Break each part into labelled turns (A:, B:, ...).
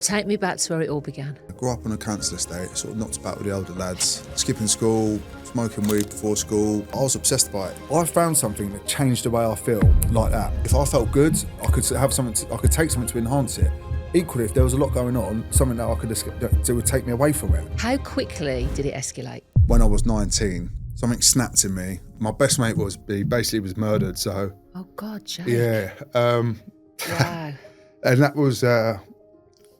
A: Take me back to where it all began.
B: I grew up on a council estate, sort of knocked about with the older lads, skipping school, smoking weed before school. I was obsessed by it. I found something that changed the way I feel like that. If I felt good, I could have something. I could take something to enhance it. Equally, if there was a lot going on, something that I could that would take me away from it.
A: How quickly did it escalate?
B: When I was 19, something snapped in me. My best mate was murdered. So.
A: Oh God, Jake.
B: Yeah.
A: Wow.
B: And that was.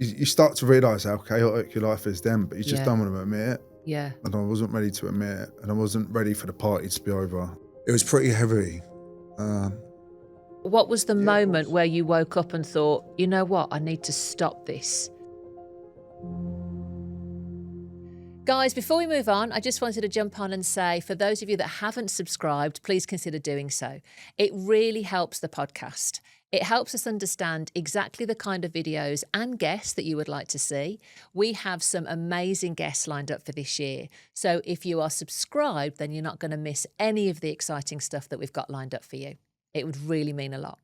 B: You start to realise how chaotic your life is then, but you just don't want to admit it.
A: Yeah.
B: And I wasn't ready to admit it, and I wasn't ready for the party to be over. It was pretty heavy.
A: What was the moment where you woke up and thought, you know what, I need to stop this? Guys, before we move on, I just wanted to jump on and say, for those of you that haven't subscribed, please consider doing so. It really helps the podcast. It helps us understand exactly the kind of videos and guests that you would like to see. We have some amazing guests lined up for this year. So if you are subscribed, then you're not going to miss any of the exciting stuff that we've got lined up for you. It would really mean a lot.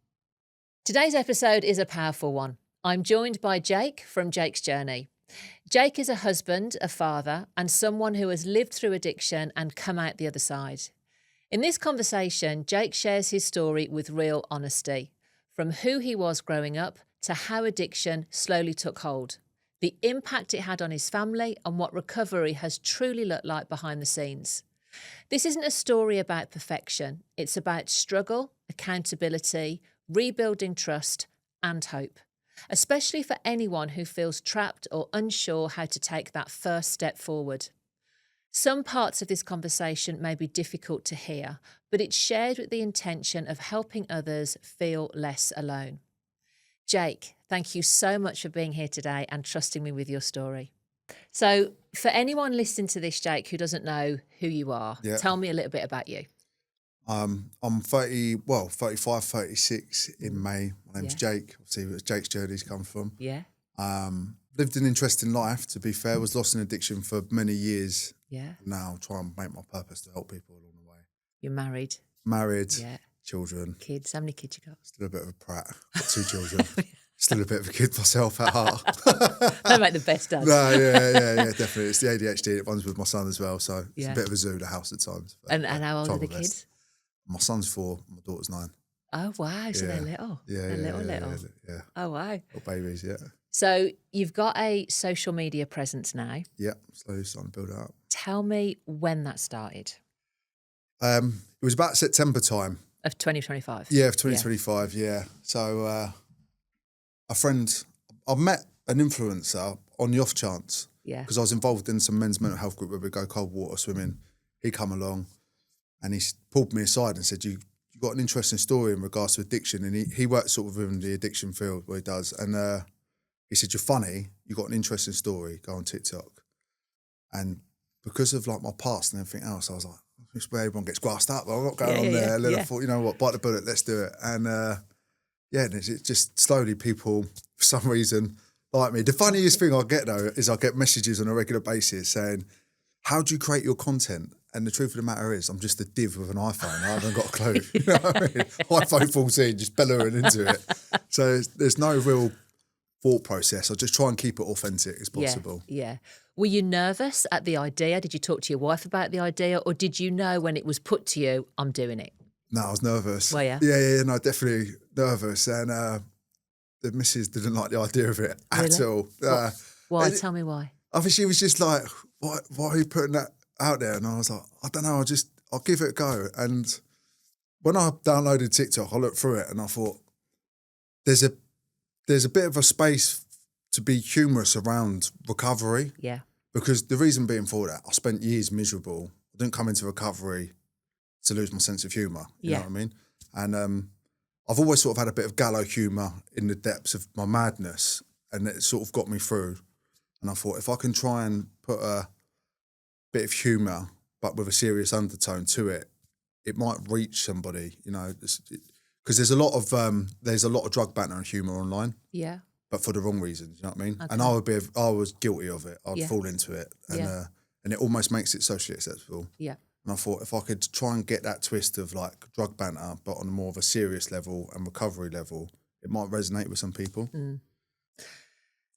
A: Today's episode is a powerful one. I'm joined by Jake from Jake's Journey. Jake is a husband, a father, and someone who has lived through addiction and come out the other side. In this conversation, Jake shares his story with real honesty, from who he was growing up to how addiction slowly took hold, the impact it had on his family, and what recovery has truly looked like behind the scenes. This isn't a story about perfection. It's about struggle, accountability, rebuilding trust, and hope, especially for anyone who feels trapped or unsure how to take that first step forward. Some parts of this conversation may be difficult to hear, but it's shared with the intention of helping others feel less alone. Jake, thank you so much for being here today and trusting me with your story. So for anyone listening to this, Jake, who doesn't know who you are, tell me a little bit about you.
B: I'm 35, 36 in May. My name's Jake. Obviously, where Jake's Journey's come from.
A: Yeah.
B: Lived an interesting life, to be fair. Was lost in addiction for many years.
A: Yeah.
B: Now try and make my purpose to help people along the way.
A: You're married.
B: Married. Yeah. Children.
A: Kids. How many kids you got?
B: Still a bit of a prat. Got 2 children. Still a bit of a kid myself at heart.
A: They make the best dads.
B: No, yeah, definitely. It's the ADHD. It runs with my son as well, so it's a bit of a zoo, the house at times.
A: And how old are the kids?
B: My son's 4, my daughter's 9.
A: Oh, wow. So they're little.
B: Yeah.
A: They're little.
B: Yeah.
A: Oh, wow.
B: Little babies, yeah.
A: So you've got a social media presence now.
B: Yeah, slowly starting to build it up.
A: Tell me when that started.
B: It was about September time.
A: Of 2025?
B: Yeah, of 2025, yeah. So a friend, I met an influencer on the off chance.
A: Yeah.
B: Because I was involved in some men's mental health group where we go cold water swimming. He come along and he pulled me aside and said, you got an interesting story in regards to addiction. And he works sort of in the addiction field where he does. And he said, you're funny, you got an interesting story, go on TikTok. And because of like my past and everything else, I was like, it's where everyone gets grassed up. I'm not going on there. And then I thought, you know what, bite the bullet, let's do it. And and it's just slowly people, for some reason, like me. The funniest thing I get though is I get messages on a regular basis saying, how do you create your content? And the truth of the matter is, I'm just a div with an iPhone. I haven't got a clue. You know what I mean? iPhone 14, just bellowing into it. So there's no real thought process. I just try and keep it authentic as possible.
A: Yeah. Were you nervous at the idea? Did you talk to your wife about the idea? Or did you know when it was put to you, I'm doing it?
B: No, I was nervous.
A: Were you?
B: Yeah, no, definitely nervous. And the missus didn't like the idea of it at all.
A: Why? Tell me why.
B: I think she was just like, why are you putting that out there? And I was like, I don't know, I'll give it a go. And when I downloaded TikTok, I looked through it and I thought, there's a bit of a space to be humorous around recovery.
A: Yeah.
B: Because the reason being for that, I spent years miserable. I didn't come into recovery to lose my sense of humour. You know what I mean? And I've always sort of had a bit of gallow humour in the depths of my madness, and it sort of got me through. And I thought, if I can try and put a bit of humour, but with a serious undertone to it, it might reach somebody, you know, because there's a lot of drug banter and humour online. Yeah. But for the wrong reasons, you know what I mean? Okay. And I was guilty of it. I'd fall into it, and it almost makes it socially acceptable. Yeah. And I thought if I could try and get that twist of like drug banter, but on more of a serious level and recovery level, it might resonate with some people. Mm.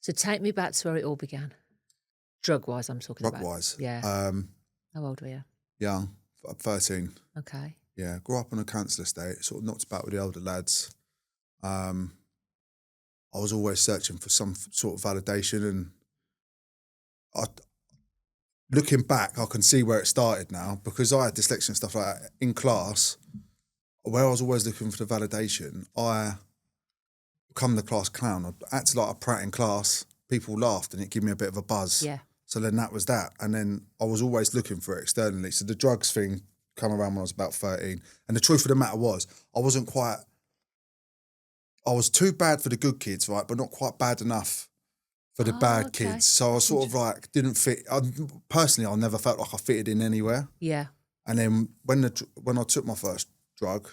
A: So take me back to where it all began. Drug-wise, I'm talking about.
B: Drug-wise.
A: Yeah. How old were you?
B: Young, 13.
A: Okay.
B: Yeah, grew up on a council estate, sort of knocked about with the older lads. I was always searching for some sort of validation, and looking back, I can see where it started now, because I had dyslexia and stuff like that in class, where I was always looking for the validation. I become the class clown. I acted like a prat in class. People laughed and it gave me a bit of a buzz.
A: Yeah.
B: So then that was that. And then I was always looking for it externally. So the drugs thing came around when I was about 13. And the truth of the matter was, I was too bad for the good kids, right? But not quite bad enough for the bad kids. So I was sort of like, didn't fit. Personally, I never felt like I fitted in anywhere.
A: Yeah.
B: And then when I took my first drug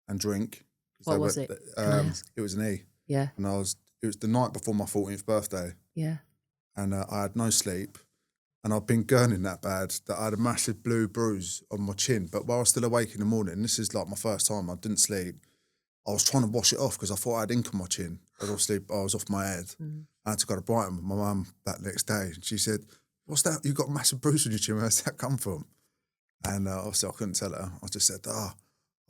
B: and drink.
A: What was it?
B: It was an E.
A: Yeah.
B: And it was the night before my 14th birthday.
A: Yeah.
B: And I had no sleep. And I'd been gurning that bad that I had a massive blue bruise on my chin. But while I was still awake in the morning, this is like my first time, I didn't sleep. I was trying to wash it off because I thought I had ink on my chin. I was off my head. I had to go to Brighton with my mum that next day. And she said, "What's that? You got a massive bruise on your chin. Where's that come from?" And obviously I couldn't tell her. I just said, I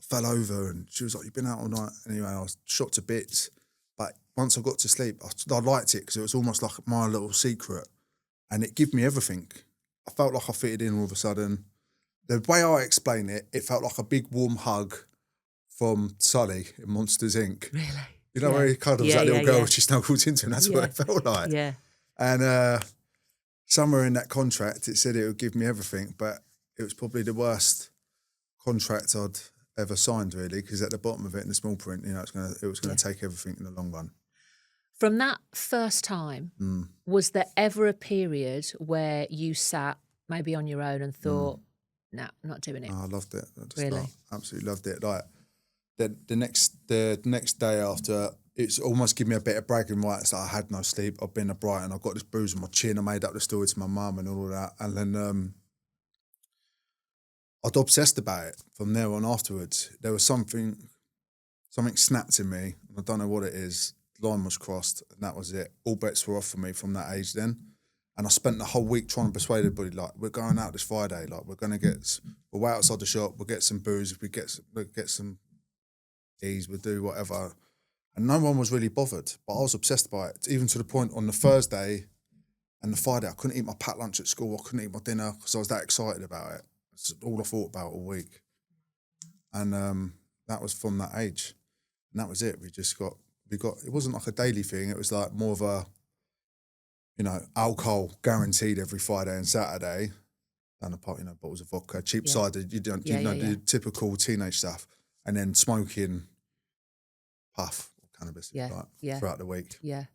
B: fell over. And she was like, "You've been out all night." Anyway, I was shot to bits. But once I got to sleep, I liked it because it was almost like my little secret. And it gave me everything. I felt like I fitted in all of a sudden. The way I explain it, it felt like a big warm hug from Sully in Monsters, Inc.
A: Really?
B: You know, where he cuddles that little girl, she snuggles into him. That's what it felt like.
A: Yeah.
B: And somewhere in that contract, it said it would give me everything, but it was probably the worst contract I'd ever signed, really, because at the bottom of it in the small print, you know, it was gonna take everything in the long run.
A: From that first time, was there ever a period where you sat maybe on your own and thought, "No, I'm not doing it"?
B: Oh, I loved it.
A: Really?
B: Absolutely loved it. Like the next day after, it's almost given me a bit of bragging rights that I had no sleep. I've been to Brighton. I've got this bruise on my chin. I made up the story to my mum and all of that. And then I'd obsessed about it from there on afterwards. There was something snapped in me. And I don't know what it is. The line was crossed and that was it. All bets were off for me from that age then. And I spent the whole week trying to persuade everybody, like, we're going out this Friday. Like, we'll wait outside the shop. We'll get some booze. If we'll get some ease, we'll do whatever. And no one was really bothered. But I was obsessed by it, even to the point on the Thursday and the Friday, I couldn't eat my packed lunch at school. I couldn't eat my dinner because I was that excited about it. It's all I thought about all week. And that was from that age. And that was it. It wasn't like a daily thing. It was like more of a, you know, alcohol guaranteed every Friday and Saturday. Down the pub, you know, bottles of vodka, cheap cider, the typical teenage stuff. And then smoking puff or cannabis throughout the week.
A: Yeah.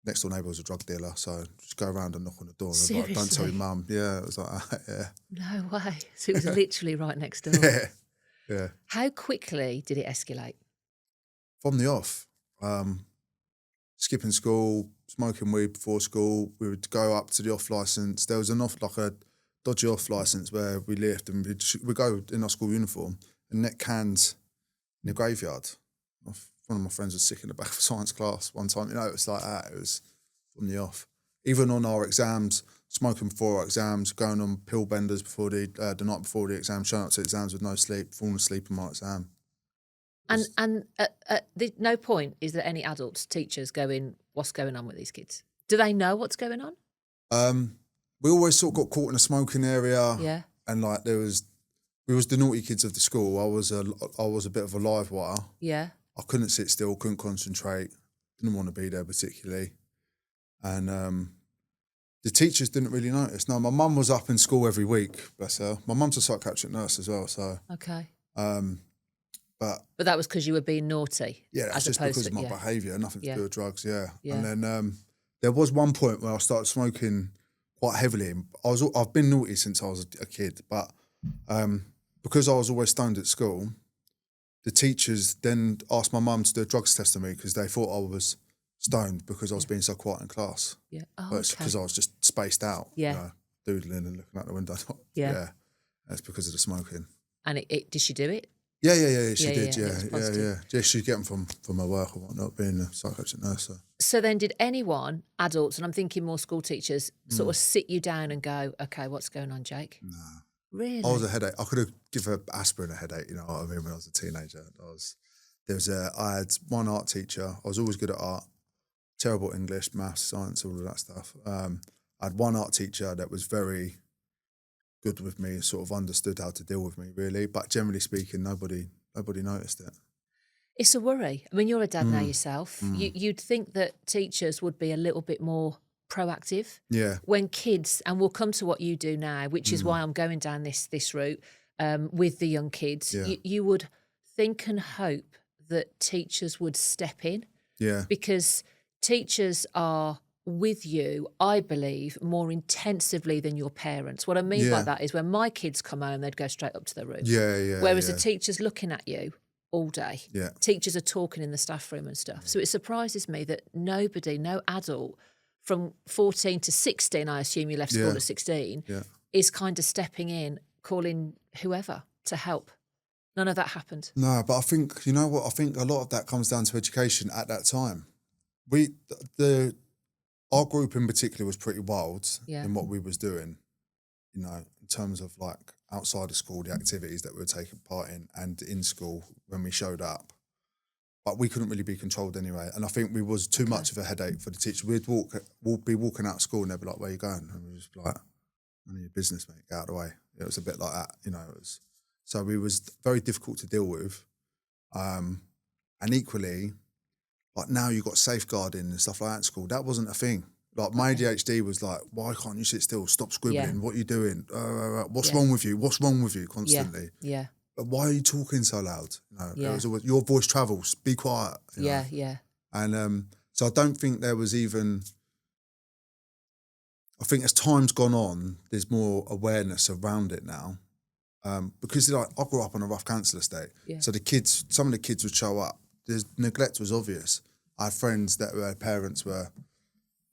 B: Next door neighbour was a drug dealer, so just go around and knock on the door.
A: Seriously?
B: Like, don't tell your mum. Yeah, it was like, yeah.
A: No way. So it was literally right next door.
B: Yeah.
A: How quickly did it escalate?
B: From the off. Skipping school, smoking weed before school. We would go up to the off licence. There was a dodgy off licence where we lived, and we'd go in our school uniform and net cans in the graveyard. One of my friends was sick in the back of science class one time. You know, it was like that. It was from the off. Even on our exams, smoking before our exams, going on pill benders before the night before the exam, showing up to exams with no sleep, falling asleep on my exam.
A: And at no point is there any adults, teachers going, "What's going on with these kids?" Do they know what's going on?
B: We always sort of got caught in a smoking area.
A: Yeah.
B: And like we was the naughty kids of the school. I was a bit of a live wire.
A: Yeah.
B: I couldn't sit still, couldn't concentrate, didn't want to be there particularly. And the teachers didn't really notice. No, my mum was up in school every week, bless her. My mum's a psychiatric nurse as well, so.
A: Okay.
B: But
A: that was because you were being naughty?
B: Yeah, that's just because of my behaviour, nothing to do with drugs, yeah.
A: Yeah.
B: And then there was one point where I started smoking quite heavily. I've been naughty since I was a kid, but because I was always stoned at school, the teachers then asked my mum to do a drugs test on me because they thought I was stoned because I was being so quiet in class.
A: Yeah. Oh,
B: but it's because I was just spaced out.
A: Yeah.
B: You know, doodling and looking out the window.
A: Yeah.
B: That's because of the smoking.
A: And did she do it?
B: She did,
A: and it was positive.
B: yeah. She'd get them from her work or whatnot, being a psychiatric nurse.
A: So then did anyone, adults, and I'm thinking more school teachers, sort
B: Mm.
A: of sit you down and go, okay, what's going on, Jake?
B: No.
A: Really?
B: I was a headache. I could have given aspirin a headache, you know what I mean, when I was a teenager. I had one art teacher. I was always good at art, terrible at English, maths, science, all of that stuff. I had one art teacher that was very good with me, sort of understood how to deal with me, really. But generally speaking, nobody noticed it.
A: It's a worry. I mean, you're a dad now
B: Mm.
A: yourself.
B: Mm.
A: You'd think that teachers would be a little bit more proactive.
B: Yeah.
A: When kids, and we'll come to what you do now, which is why I'm going down this route with the young kids,
B: Yeah.
A: you would think and hope that teachers would step in.
B: Yeah.
A: Because teachers are with you, I believe, more intensively than your parents. What I mean by
B: Yeah.
A: that is when my kids come home, they'd go straight up to their room.
B: Yeah.
A: Whereas
B: yeah.
A: the teacher's looking at you all day.
B: Yeah.
A: Teachers are talking in the staff room and stuff. So it surprises me that nobody, no adult from 14 to 16, I assume you left school
B: Yeah.
A: at 16,
B: Yeah.
A: is kind of stepping in, calling whoever to help. None of that happened.
B: No, but I think, you know what, I think a lot of that comes down to education at that time. Our group in particular was pretty wild
A: Yeah.
B: in what we was doing, you know, in terms of like outside of school, the activities that we were taking part in, and in school when we showed up. But we couldn't really be controlled anyway. And I think we was too much of a headache for the teacher. We'd be walking out of school and they'd be like, where you going? And we was just like, none of your business, mate, get out of the way. It was a bit like that, you know. So we was very difficult to deal with. And equally, like now you've got safeguarding and stuff like that at school. That wasn't a thing. Like my ADHD was like, why can't you sit still? Stop scribbling.
A: Yeah.
B: What are you doing? What's
A: Yeah.
B: wrong with you? What's wrong with you constantly?
A: Yeah.
B: But why are you talking so loud? You know,
A: Yeah.
B: it was always, your voice travels. Be quiet. You know?
A: Yeah.
B: And so I don't think there was even. I think as time's gone on, there's more awareness around it now. Because like I grew up on a rough council estate,
A: Yeah.
B: so some of the kids would show up. The neglect was obvious. I had friends their parents were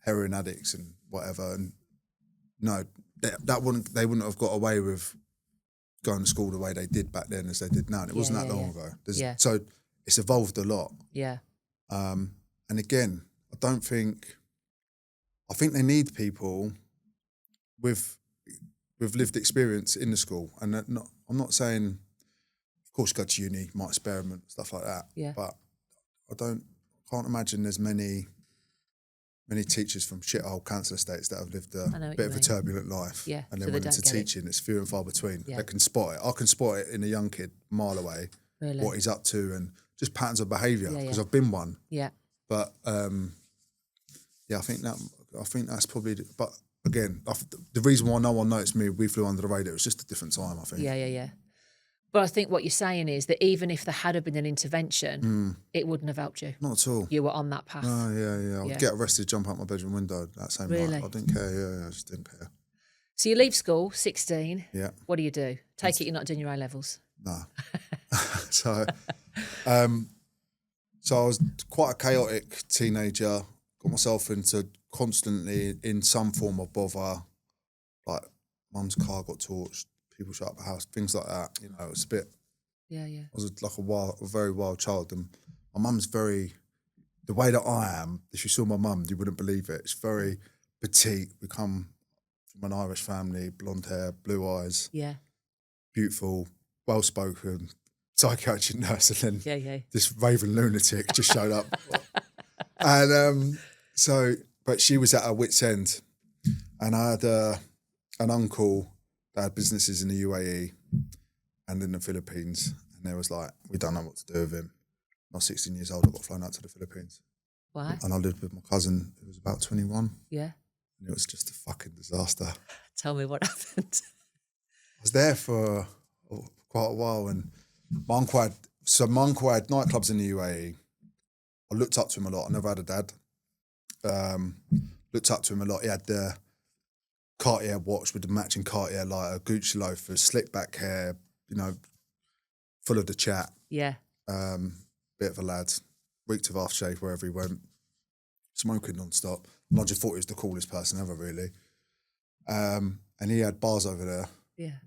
B: heroin addicts and whatever, and no, they wouldn't have got away with going to school the way they did back then as they did now. And it wasn't that long ago. So it's evolved a lot.
A: Yeah.
B: And again, I think they need people with lived experience in the school. And I'm not saying, of course, go to uni, might experiment, stuff like that.
A: Yeah.
B: But I can't imagine there's many teachers from shithole council estates that have lived a bit of a turbulent life.
A: Yeah.
B: And
A: So
B: then
A: they
B: went into
A: don't get it.
B: teaching, it's few and far between.
A: Yeah.
B: They can spot it. I can spot it in a young kid a mile away,
A: Really?
B: what he's up to and just patterns of behaviour,
A: Yeah,
B: because
A: yeah.
B: I've been one.
A: Yeah.
B: But I think that's probably. But again, the reason why no one noticed me, we flew under the radar. It was just a different time, I think.
A: Yeah. But I think what you're saying is that even if there had been an intervention, it wouldn't have helped you.
B: Not at all.
A: You were on that path.
B: No, yeah.
A: Yeah.
B: I'd get arrested, jump out my bedroom window that same
A: Really?
B: night. I didn't care. Yeah, I just didn't care.
A: So you leave school, 16.
B: Yeah.
A: What do you do? Take it you're not doing your A-levels.
B: No. So I was quite a chaotic teenager. Got myself into constantly in some form of bother. Like mum's car got torched, people shut up the house, things like that. You know, it was a bit.
A: Yeah.
B: I was like a very wild child, and my mum's very. The way that I am, if you saw my mum, you wouldn't believe it. It's very petite. We come from an Irish family, blonde hair, blue eyes,
A: Yeah.
B: beautiful, well spoken, psychiatric nurse, and then
A: Yeah.
B: this raving lunatic just showed up. And but she was at her wit's end, and I had an uncle that had businesses in the UAE and in the Philippines, and they was like, we don't know what to do with him. I was 16 years old, I got flown out to the Philippines.
A: Why?
B: And I lived with my cousin who was about 21,
A: Yeah.
B: and it was just a fucking disaster.
A: Tell me what happened.
B: I was there for quite a while, and my uncle had nightclubs in the UAE. I looked up to him a lot. I never had a dad. Looked up to him a lot. He had the Cartier watch with the matching Cartier lighter, Gucci loafers, slick back hair, you know, full of the chat.
A: Yeah.
B: Bit of a lad. Reeked of aftershave wherever he went. Smoking non-stop. And I just thought he was the coolest person ever, really. And he had bars over there.
A: Yeah.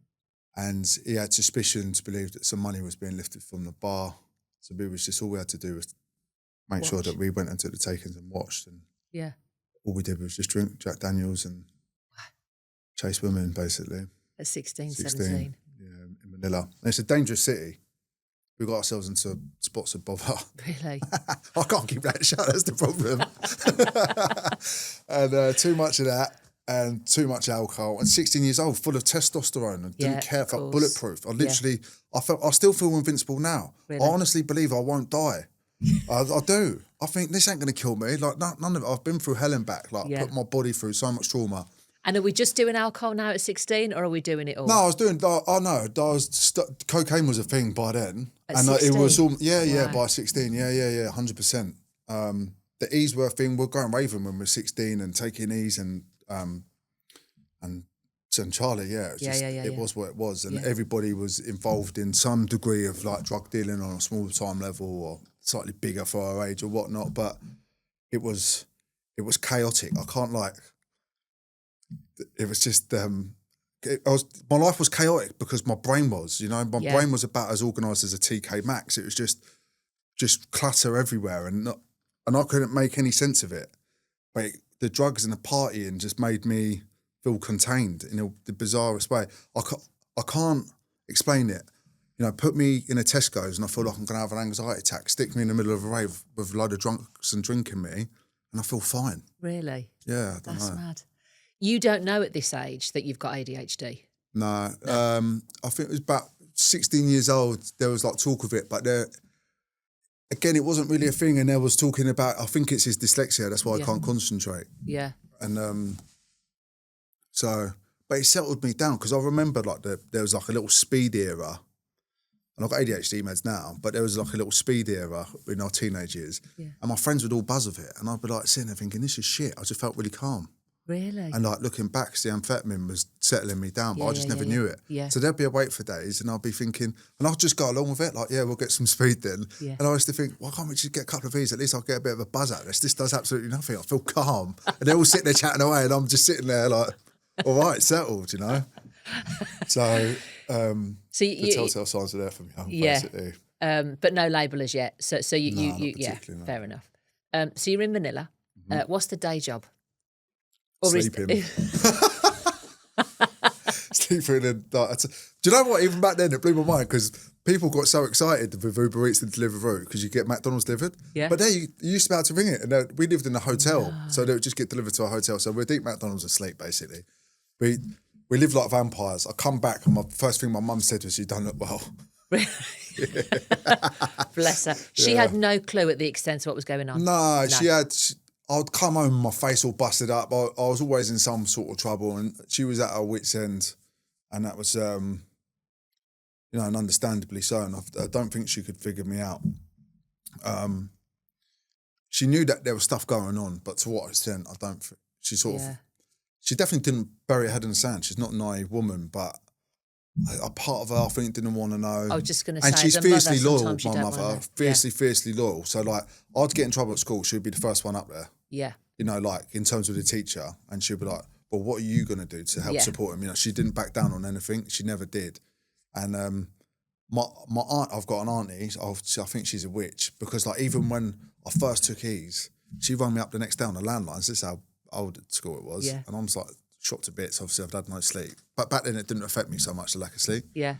B: And he had suspicion to believe that some money was being lifted from the bar. So we was just, all we had to do was make sure that we went into the takings and watched. And all we did was just drink Jack Daniels and chase women, basically.
A: At 16, 17.
B: Yeah, in Manila. And it's a dangerous city. We got ourselves into spots of bother.
A: Really?
B: I can't keep that shut, that's the problem. And too much of that and too much alcohol. And 16 years old, full of testosterone and didn't care, felt bulletproof. I still feel invincible now.
A: Really?
B: I honestly believe I won't die. I do. I think this ain't going to kill me. Like none of it. I've been through hell and back. Like put my body through so much trauma.
A: And are we just doing alcohol now at 16 or are we doing it all?
B: No, I was doing, cocaine was a thing by then.
A: At 16?
B: It was all, by 16, 100%. The E's were a thing, we're going raving when we're 16 and taking E's and Charlie, it was what it was. And everybody was involved in some degree of like drug dealing on a small time level or slightly bigger for our age or whatnot, but it was chaotic. I can't it was just, my life was chaotic because my brain was, my brain was about as organised as a TK Maxx. It was just clutter everywhere and I couldn't make any sense of it. But the drugs and the partying just made me feel contained in the bizarrest way. I can't explain it. Put me in a Tesco's and I feel like I'm going to have an anxiety attack. Stick me in the middle of a rave with a load of drunks and drinking me and I feel fine.
A: Really?
B: Yeah, I don't know.
A: That's mad. You don't know at this age that you've got ADHD?
B: No. I think it was about 16 years old, there was like talk of it, but again, it wasn't really a thing and there was talking about, I think it's his dyslexia, that's why I can't concentrate.
A: Yeah.
B: And but it settled me down because I remember there was like a little speed era, and I've got ADHD meds now, but there was like a little speed era in our teenage years, and my friends would all buzz of it, and I'd be like sitting there thinking, this is shit. I just felt really calm.
A: Really?
B: And like looking back, the amphetamine was settling me down, but I just never knew it.
A: Yeah.
B: So there'd be a wait for days and I'd be thinking, and I'll just go along with it, like, we'll get some speed then. Yeah. And I used to think, why can't we just get a couple of these? At least I'll get a bit of a buzz out of this. This does absolutely nothing. I feel calm. And they're all sitting there chatting away and I'm just sitting there like, all right, settled, So the telltale signs are there for me, basically.
A: But no label as yet. So you
B: no.
A: Fair enough. So you're in Manila. What's the day job?
B: Sleeping. Sleeping and do you know what? Even back then, it blew my mind because people got so excited with Uber Eats and Deliveroo because you get McDonald's delivered. Yeah. But there you used to be able to ring it, and we lived in a hotel, so they would just get delivered to our hotel. So we'd eat McDonald's and sleep basically. We lived like vampires. I come back and the first thing my mum said was, "You don't look well."
A: Bless her. She had no clue at the extent of what was going on.
B: No. She had. I'd come home, my face all busted up. I was always in some sort of trouble, and she was at her wit's end, and that was, and understandably so. And I don't think she could figure me out. She knew that there was stuff going on, but to what extent, I don't think. She definitely didn't bury her head in the sand. She's not a naive woman, but a part of her, I think, didn't want to know.
A: I was just going to say,
B: and she's fiercely loyal, my
A: mother.
B: Fiercely loyal. So, like, I'd get in trouble at school, she'd be the first one up there.
A: Yeah.
B: Like, in terms of the teacher, and she'd be like, well, what are you going to do to help support him? She didn't back down on anything. She never did. And my aunt, I've got an auntie, I think she's a witch, because, like, even when I first took E's, she rang me up the next day on the landlines. This is how old at school it was. Yeah. And I'm just like, shocked to bits. Obviously, I've had no sleep. But back then, it didn't affect me so much, the lack of sleep.
A: Yeah.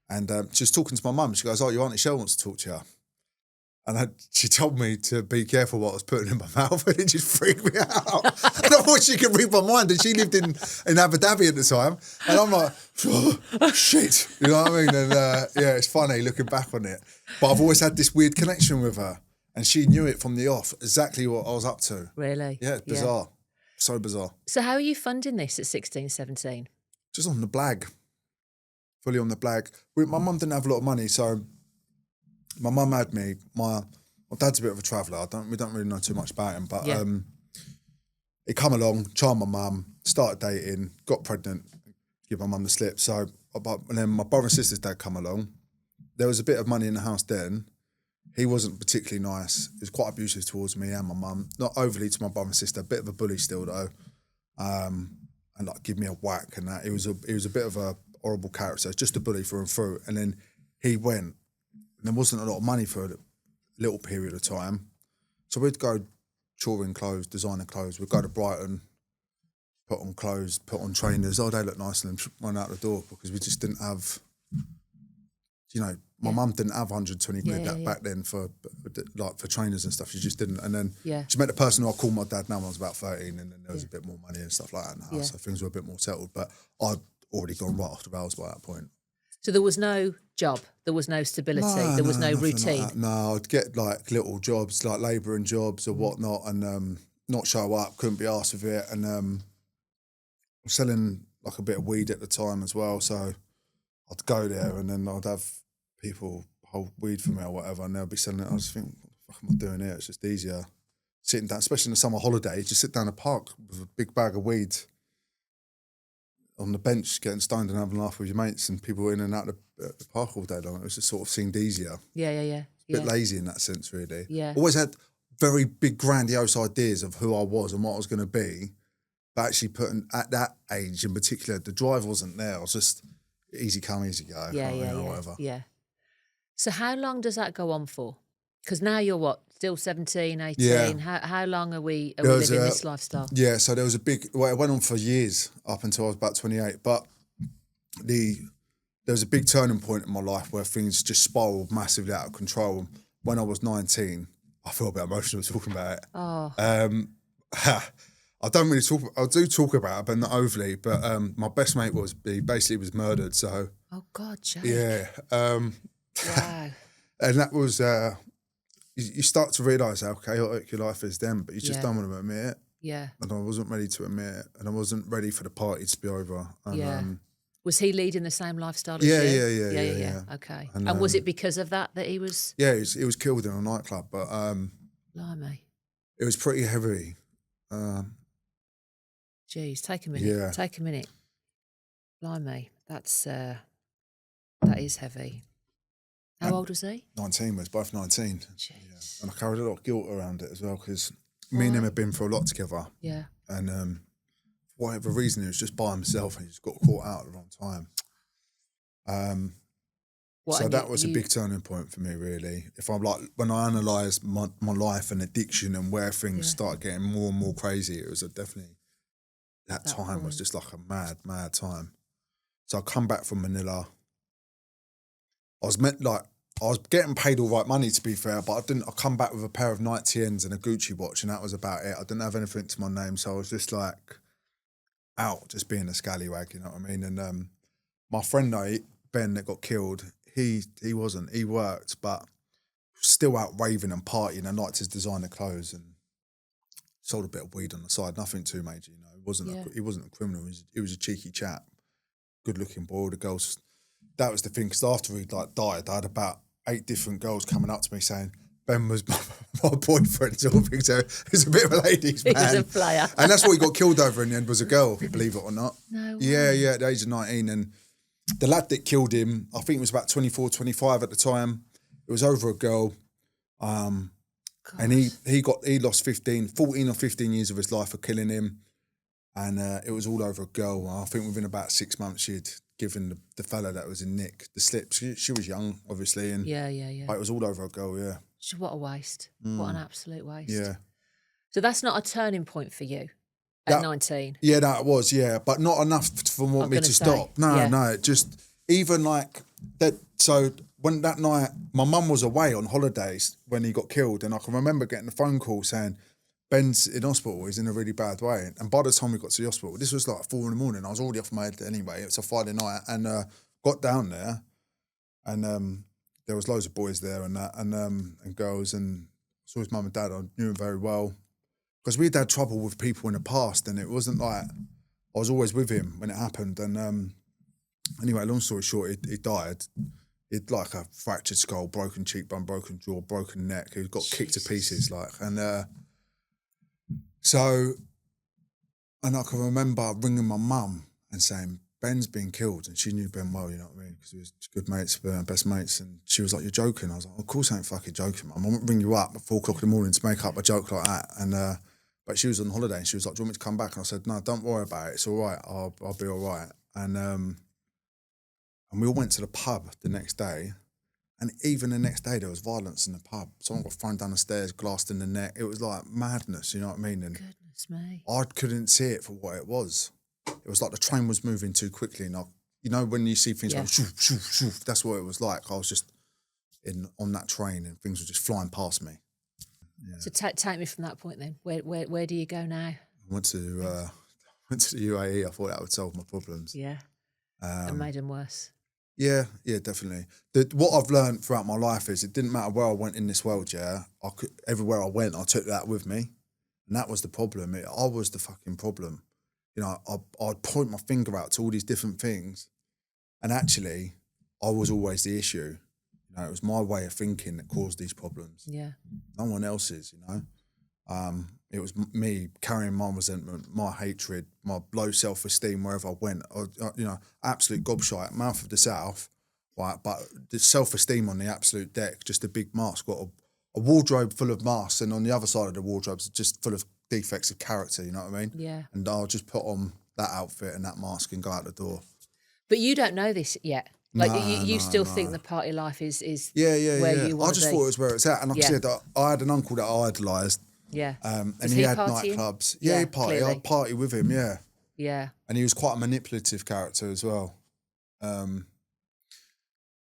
B: And she was talking to my mum. She goes, your Auntie Shell wants to talk to you. And she told me to be careful what I was putting in my mouth, and it just freaked me out. And I thought she could read my mind, and she lived in Abu Dhabi at the time. And I'm like, oh, shit. You know what I mean? And it's funny looking back on it. But I've always had this weird connection with her, and she knew it from the off, exactly what I was up to.
A: Really?
B: Yeah, it's bizarre. So bizarre.
A: So how are you funding this at 16, 17?
B: Just on the blag. Fully on the blag. My mum didn't have a lot of money, so my mum had me. My dad's a bit of a traveller. We don't really know too much about him, but he come along, charmed my mum, started dating, got pregnant, give my mum the slip. So, and then my brother and sister's dad come along. There was a bit of money in the house then. He wasn't particularly nice. He was quite abusive towards me and my mum. Not overly to my brother and sister, a bit of a bully still though. And like give me a whack and that. He was a bit of a horrible character, just a bully through and through. And then he went, and there wasn't a lot of money for a little period of time. So we'd go touring clothes, designer clothes. We'd go to Brighton, put on clothes, put on trainers. Oh, they look nice, and then run out the door because we just didn't have, my mum didn't have 120 quid back then for trainers and stuff. She just didn't. And then she met the person who I called my dad now when I was about 13, and then there was a bit more money and stuff like that in the house. So things were a bit more settled. But I'd already gone right off the rails by that point.
A: So there was no job, there was no stability, there was no routine.
B: Like no, I'd get like little jobs, like labouring jobs or whatnot, and not show up, couldn't be asked with it. And selling like a bit of weed at the time as well. So I'd go there and then I'd have people hold weed for me or whatever, and they'll be selling it. I just think, what the fuck am I doing here? It's just easier sitting down, especially in the summer holiday. Just sit down the park with a big bag of weed on the bench, getting stoned and having a laugh with your mates, and people in and out of the park all day long. It was just sort of seemed easier.
A: Yeah.
B: A bit lazy in that sense, really.
A: Yeah.
B: Always had very big, grandiose ideas of who I was and what I was going to be. But actually putting, at that age in particular, the drive wasn't there. I was just easy come, easy go. Whatever.
A: Yeah. So how long does that go on for? Because now you're what, still 17, 18?
B: Yeah.
A: How long are we living this lifestyle?
B: Yeah, so there was it went on for years up until I was about 28. But there was a big turning point in my life where things just spiraled massively out of control. When I was 19, I feel a bit emotional talking about it.
A: Oh.
B: I don't really talk. I do talk about it, but not overly. But my best mate he basically was murdered. So.
A: Oh God, Jake.
B: Yeah.
A: Wow.
B: And that was you start to realise how chaotic your life is then, but you just don't want to admit it.
A: Yeah.
B: And I wasn't ready to admit it, and I wasn't ready for the party to be over. And,
A: was he leading the same lifestyle as
B: yeah,
A: you?
B: Yeah.
A: Okay. And was it because of that he was?
B: Yeah, he was killed in a nightclub, but
A: Blimey.
B: it was pretty heavy.
A: Jeez, take a minute.
B: Yeah.
A: Take a minute. Blimey, that is heavy. How old was he?
B: 19, we was both 19.
A: Jeez.
B: Yeah. And I carried a lot of guilt around it as well, because me and him had been through a lot together.
A: Yeah.
B: And for whatever reason, he was just by himself and he just got caught out at the wrong time. So that was a big turning point for me, really. If I'm like, when I analysed my life and addiction and where things started getting more and more crazy, it was definitely, that time was just like a mad, mad time. So I come back from Manila. I was getting paid all right money, to be fair, but I come back with a pair of Nike TNs and a Gucci watch, and that was about it. I didn't have anything to my name, so I was just like out, just being a scallywag, you know what I mean? And my friend Ben that got killed, he wasn't. He worked, but still out raving and partying and liked his designer clothes and sold a bit of weed on the side. Nothing too major, you know. He wasn't a criminal. He was a cheeky chap, good looking boy. All the girls. That was the thing, because after he died, I had about 8 different girls coming up to me saying Ben was my boyfriend, sort of thing. So he's a bit of a ladies' man.
A: He was a player.
B: And that's what he got killed over in the end, was a girl, believe it or not.
A: No way.
B: Yeah, at the age of 19. And the lad that killed him, I think he was about 24, 25 at the time. It was over a girl. And he lost 14 or 15 years of his life for killing him. And it was all over a girl. I think within about 6 months, she'd given the fella that was in Nick the slip. She was young, obviously. And
A: Yeah.
B: it was all over a girl, yeah.
A: What a waste. What an absolute waste.
B: Yeah.
A: So that's not a turning point for you at 19?
B: Yeah, that was, yeah. But not enough for me to stop. No, just even like that. So when that night, my mum was away on holidays when he got killed, and I can remember getting a phone call saying, Ben's in hospital, he's in a really bad way. And by the time we got to the hospital, this was like 4 a.m. I was already off my head anyway. It was a Friday night, and got down there, and there was loads of boys there and that, and girls, and saw his mum and dad. I knew him very well, because we'd had trouble with people in the past, and it wasn't like I was always with him when it happened. And anyway, long story short, he died. He'd like a fractured skull, broken cheekbone, broken jaw, broken neck. He got kicked to pieces, and I can remember ringing my mum and saying, Ben's been killed. And she knew Ben well, you know what I mean? Because we was good mates, best mates. And she was like, you're joking? I was like, of course I ain't fucking joking, Mum. I won't ring you up at 4 o'clock in the morning to make up a joke like that. And but she was on holiday and she was like, do you want me to come back? And I said, no, don't worry about it. It's all right. I'll be all right. And And we all went to the pub the next day. And even the next day, there was violence in the pub. Someone got thrown down the stairs, glassed in the neck. It was like madness, you know what I mean? And
A: Goodness me.
B: I couldn't see it for what it was. It was like the train was moving too quickly. And you know, when you see things going shoo, shoo, shoo, that's what it was like. I was just on that train and things were just flying past me. Yeah.
A: So take me from that point then. Where do you go now?
B: I went to the UAE. I thought that would solve my problems.
A: Yeah. And made them worse.
B: Yeah, definitely. What I've learned throughout my life is it didn't matter where I went in this world, everywhere I went, I took that with me. And that was the problem. I was the fucking problem. You know, I'd point my finger out to all these different things. And actually, I was always the issue. You know, it was my way of thinking that caused these problems.
A: Yeah.
B: No one else's, you know. It was me carrying my resentment, my hatred, my low self-esteem wherever I went. Absolute gobshite, mouth of the South, right? But the self-esteem on the absolute deck, just a big mask. Got a wardrobe full of masks, and on the other side of the wardrobe's just full of defects of character, you know what I mean?
A: Yeah.
B: And I'll just put on that outfit and that mask and go out the door.
A: But you don't know this yet. Like you still think the party life is where you want
B: I just thought it was where it's at. And like I said, I had an uncle that I idolised.
A: Yeah.
B: And he had
A: partying?
B: nightclubs. Yeah, he'd party.
A: Clearly.
B: I'd party with him, yeah.
A: Yeah.
B: And he was quite a manipulative character as well. And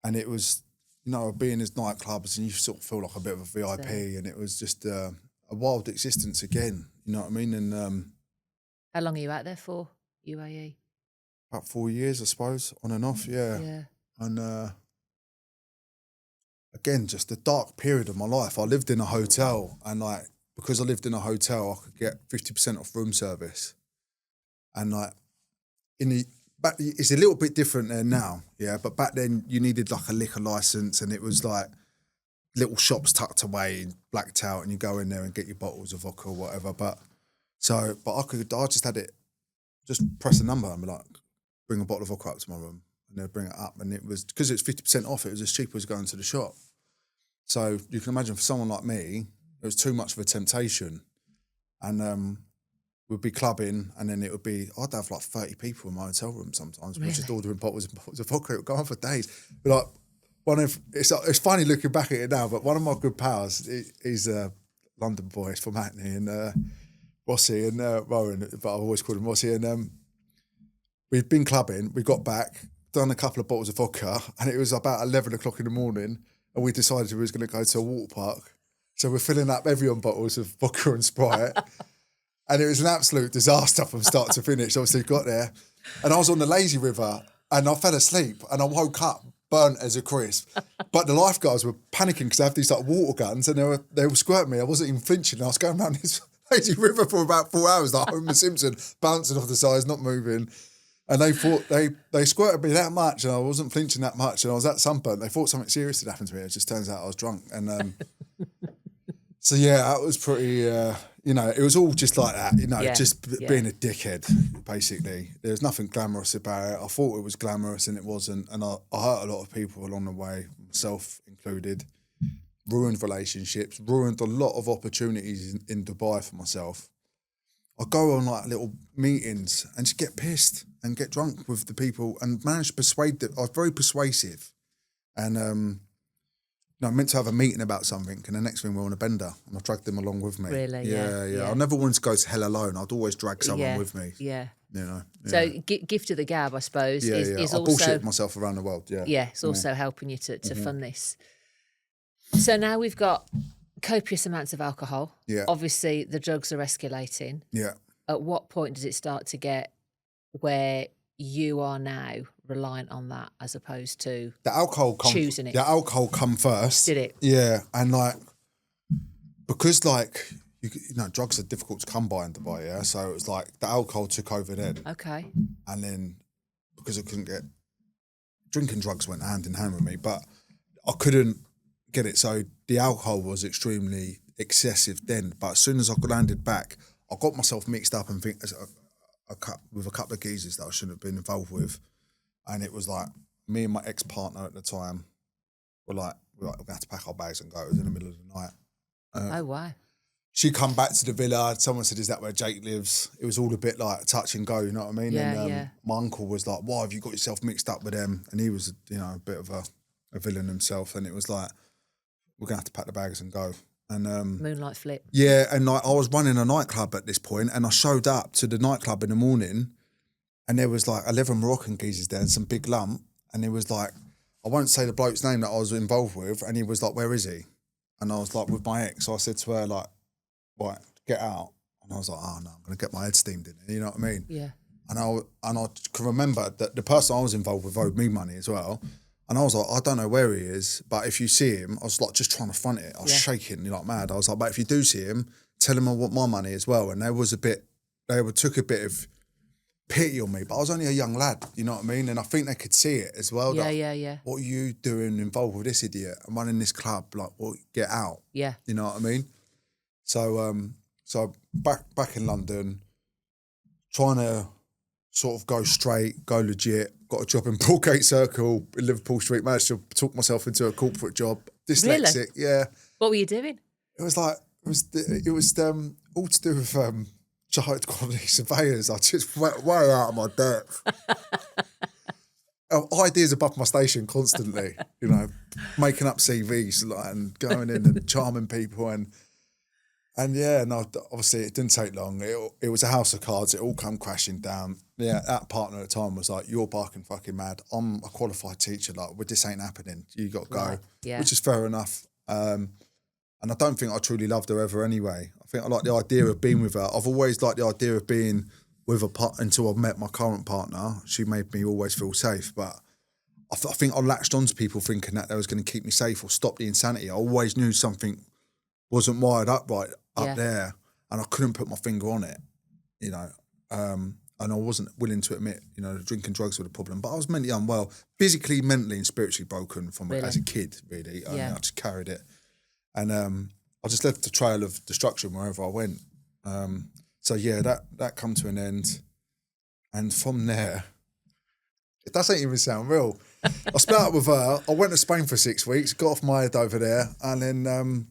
B: it was, you know, being in his nightclubs and you sort of feel like a bit of a VIP and it was just a wild existence again, you know what I mean? And
A: how long are you out there for, UAE?
B: About 4 years, I suppose, on and off, yeah.
A: Yeah.
B: And again, just a dark period of my life. I lived in a hotel and like, because I lived in a hotel, I could get 50% off room service. And like, it's a little bit different there now, yeah. But back then, you needed like a liquor license, and it was like little shops tucked away, blacked out, and you go in there and get your bottles of vodka or whatever. But I just had it, just press a number and be like, bring a bottle of vodka up to my room, and they'd bring it up, and it was because it's 50% off. It was as cheap as going to the shop. So you can imagine for someone like me, it was too much of a temptation. And we'd be clubbing and then I'd have like 30 people in my hotel room sometimes. Really? We're just ordering bottles and bottles of vodka. It would go on for days. But like, it's funny looking back at it now, but one of my good pals, he's a London boy, he's from Hackney, and Rossi and Rowan, but I've always called him Rossi. And we'd been clubbing, we got back, done a couple of bottles of vodka, and it was about 11 o'clock in the morning, and we decided we was going to go to a water park. So we're filling up everyone bottles of vodka and Sprite. And it was an absolute disaster from start to finish. Obviously, got there. And I was on the lazy river and I fell asleep and I woke up burnt as a crisp. But the lifeguards were panicking because I have these like water guns and they were squirting me. I wasn't even flinching. I was going around this lazy river for about 4 hours like Homer Simpson, bouncing off the sides, not moving. And they thought they squirted me that much and I wasn't flinching that much and I was that sunburnt. They thought something serious had happened to me. It just turns out I was drunk. And so, yeah, it was pretty, it was all just like that, being a dickhead, basically. There was nothing glamorous about it. I thought it was glamorous and it wasn't. And I hurt a lot of people along the way, myself included. Ruined relationships, ruined a lot of opportunities in Dubai for myself. I go on like little meetings and just get pissed and get drunk with the people and manage to persuade them. I was very persuasive. And, I meant to have a meeting about something, and the next thing we're on a bender, and I dragged them along with me.
A: Really?
B: Yeah. I never wanted to go to hell alone. I'd always drag someone with me.
A: Yeah.
B: You know. Yeah.
A: So gift of the gab, I suppose, is
B: I
A: also
B: bullshit myself around the world. Yeah.
A: Yeah, it's also helping you to fund this. So now we've got copious amounts of alcohol.
B: Yeah.
A: Obviously, the drugs are escalating.
B: Yeah.
A: At what point does it start to get where you are now reliant on that as opposed to
B: the alcohol
A: choosing it?
B: The alcohol come first.
A: Did it?
B: Yeah, and because drugs are difficult to come by in Dubai. Yeah, so it was like the alcohol took over then.
A: Okay.
B: And then because I couldn't get drinking, drugs went hand in hand with me, but I couldn't get it. So the alcohol was extremely excessive then. But as soon as I landed back, I got myself mixed up and with a couple of geezers that I shouldn't have been involved with. And it was like, me and my ex-partner at the time were going to have to pack our bags and go. It was in the middle of the night.
A: Oh, wow.
B: she come back to the villa. Someone said, "Is that where Jake lives?" It was all a bit like touch and go, you know what I mean?
A: Yeah,
B: and
A: yeah.
B: my uncle was like, "Why have you got yourself mixed up with them?" And he was, you know, a bit of a villain himself. And it was like, we're gonna have to pack the bags and go. And
A: Moonlight flip.
B: yeah, and like I was running a nightclub at this point, and I showed up to the nightclub in the morning, and there was like 11 Moroccan geezers there and some big lump, and it was like, I won't say the bloke's name that I was involved with, and he was like, "Where is he?" And I was like, "With my ex." So I said to her like, "Right, get out." And I was like, "Oh no, I'm gonna get my head steamed in it." You know what I mean?
A: Yeah.
B: And I can remember that the person I was involved with owed me money as well. And I was like, "I don't know where he is, but if you see him," I was like just trying to front it. I was shaking like mad. I was like, "But if you do see him, tell him I want my money as well." And there was took a bit of pity on me, but I was only a young lad, you know what I mean? And I think they could see it as well.
A: Yeah,
B: like,
A: yeah.
B: "What are you doing involved with this idiot? I'm running this club, like, well, get out."
A: Yeah.
B: You know what I mean? So back in London, trying to sort of go straight, go legit. Got a job in Broadgate Circle in Liverpool Street. Managed to talk myself into a corporate job. Dyslexic,
A: Really?
B: yeah.
A: What were you doing?
B: It was like it was all to do with child quality surveyors. I just way out of my depth. Ideas above my station constantly. You know, making up CVs like, and going in and charming people and yeah, no, obviously it didn't take long. It was a house of cards. It all come crashing down. Yeah, that partner at the time was like, "You're barking fucking mad. I'm a qualified teacher. Like, well, this ain't happening. You got to go."
A: Right, yeah.
B: Which is fair enough. And I don't think I truly loved her ever anyway. I think I like the idea of being with her. I've always liked the idea of being with a partner until I met my current partner. She made me always feel safe. But I think I latched onto people thinking that they was going to keep me safe or stop the insanity. I always knew something wasn't wired up right up there, and I couldn't put my finger on it, you know. And I wasn't willing to admit, you know, drinking drugs were the problem. But I was mentally unwell, physically, mentally, and spiritually broken from it as a kid. Really, I just carried it, and I just left a trail of destruction wherever I went. So yeah, that come to an end, and from there, it doesn't even sound real. I split up with her. I went to Spain for 6 weeks, got off my head over there, and then.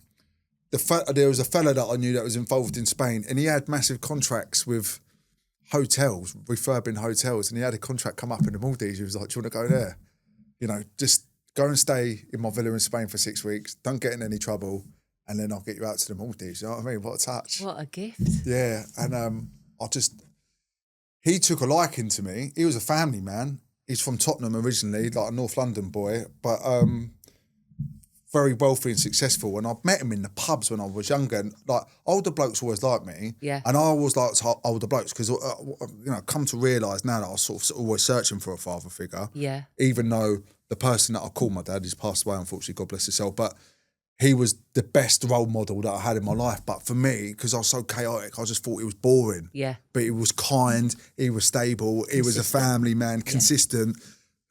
B: There was a fella that I knew that was involved in Spain, and he had massive contracts with hotels, refurbing hotels, and he had a contract come up in the Maldives. He was like, "Do you want to go there? You know, just go and stay in my villa in Spain for 6 weeks. Don't get in any trouble, and then I'll get you out to the Maldives." You know what I mean? What a touch!
A: What a gift!
B: Yeah, and he took a liking to me. He was a family man. He's from Tottenham originally, like a North London boy, but very wealthy and successful, and I've met him in the pubs when I was younger. And like older blokes always liked me, and I always liked older blokes because you know, come to realise now that I was sort of always searching for a father figure.
A: Yeah,
B: even though the person that I call my dad, he's passed away unfortunately, God bless his soul, but he was the best role model that I had in my life. But for me, because I was so chaotic, I just thought he was boring.
A: Yeah,
B: but he was kind, he was stable, he was a family man, consistent.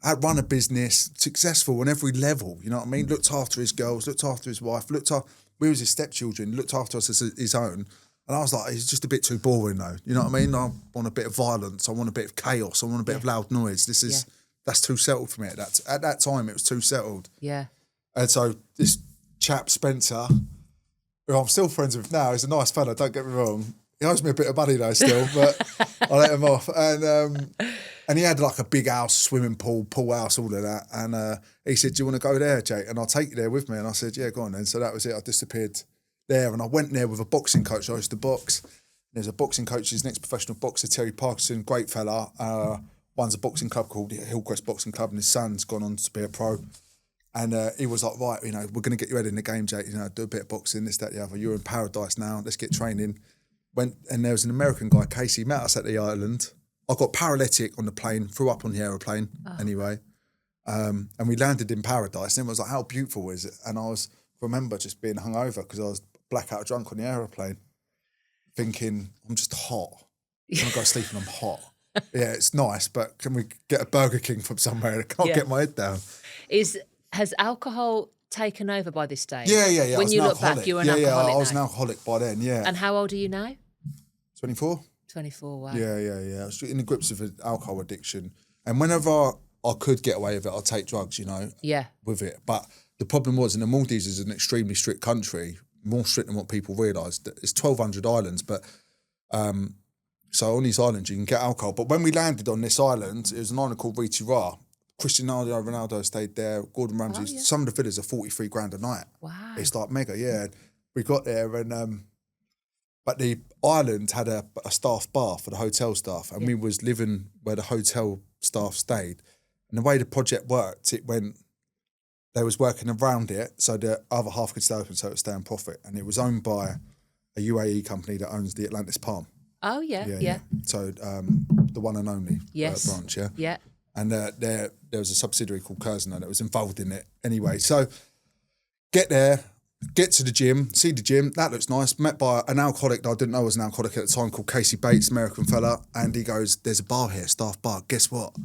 B: I'd run a business, successful on every level, you know what I mean? Looked after his girls, looked after his wife, we was his stepchildren, looked after us as his own. And I was like, he's just a bit too boring though. You know what I mean? I want a bit of violence, I want a bit of chaos, I want a bit of loud noise. That's too settled for me at that time, it was too settled.
A: Yeah.
B: And so this chap, Spencer, who I'm still friends with now, he's a nice fella, don't get me wrong. He owes me a bit of money though still, but I let him off. And he had like a big house, swimming pool house, all of that. And he said, "Do you want to go there, Jake? And I'll take you there with me." And I said, "Yeah, go on then." So that was it. I disappeared there, and I went there with a boxing coach. I used to box. There's a boxing coach, his next professional boxer, Terry Parkinson, great fella. Runs a boxing club called Hillcrest Boxing Club, and his son's gone on to be a pro. And he was like, "Right, you know, we're going to get you head in the game, Jake. You know, do a bit of boxing, this, that, the other. You're in paradise now. Let's get training." Went, and there was an American guy, Casey, met us at the island. I got paralytic on the plane, threw up on the aeroplane anyway. And we landed in paradise. And it was like, how beautiful is it? And I remember just being hungover because I was blackout drunk on the aeroplane, thinking, I'm just hot. I'm going to go to sleep and I'm hot. Yeah, it's nice, but can we get a Burger King from somewhere? I can't get my head down.
A: Has alcohol taken over by this stage?
B: Yeah.
A: When you look back, you were an alcoholic.
B: Yeah, I was an alcoholic by then, yeah.
A: And how old are you now?
B: 24.
A: 24, wow.
B: Yeah. I was in the grips of an alcohol addiction. And whenever I could get away with it, I'd take drugs, you know, with it. But the problem was, in the Maldives is an extremely strict country, more strict than what people realise. It's 1,200 islands, but so on these islands you can get alcohol. But when we landed on this island, it was an island called Riti-Ra. Cristiano Ronaldo stayed there. Gordon Ramsay.
A: yeah.
B: Some of the villas are 43 grand a night.
A: Wow.
B: It's like mega. Yeah, we got there and. But the island had a staff bar for the hotel staff, and we was living where the hotel staff stayed. And the way the project worked, it went. They was working around it, so the other half could stay open, so it would stay in profit. And it was owned by a UAE company that owns the Atlantis Palm.
A: Oh yeah.
B: So the one and only branch, yeah.
A: Yeah.
B: And there was a subsidiary called Curzon that was involved in it. Anyway, so get there. Get to the gym, see the gym, that looks nice. Met by an alcoholic that I didn't know was an alcoholic at the time called Casey Bates, American fella. And he goes, there's a bar here, staff bar. Guess what?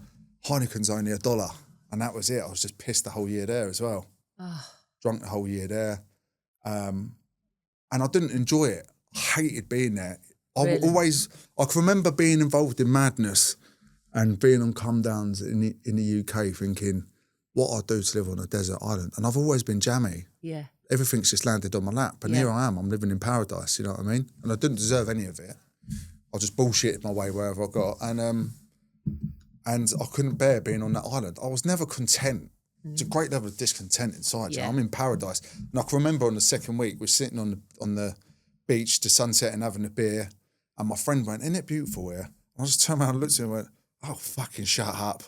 B: Heineken's only $1. And that was it. I was just pissed the whole year there as well. Drunk the whole year there. And I didn't enjoy it. I hated being there. I can remember being involved in madness and being on come downs in the UK thinking, what I'd do to live on a desert island. And I've always been jammy.
A: Yeah.
B: Everything's just landed on my lap. And here I am, I'm living in paradise, you know what I mean? And I didn't deserve any of it. I just bullshitted my way wherever I got. And I couldn't bear being on that island. I was never content. It's a great level of discontent inside. You know? I'm in paradise. And I can remember on the second week, we're sitting on the beach, the sunset and having a beer. And my friend went, isn't it beautiful here? I just turned around and looked at him and went, oh, fucking shut up.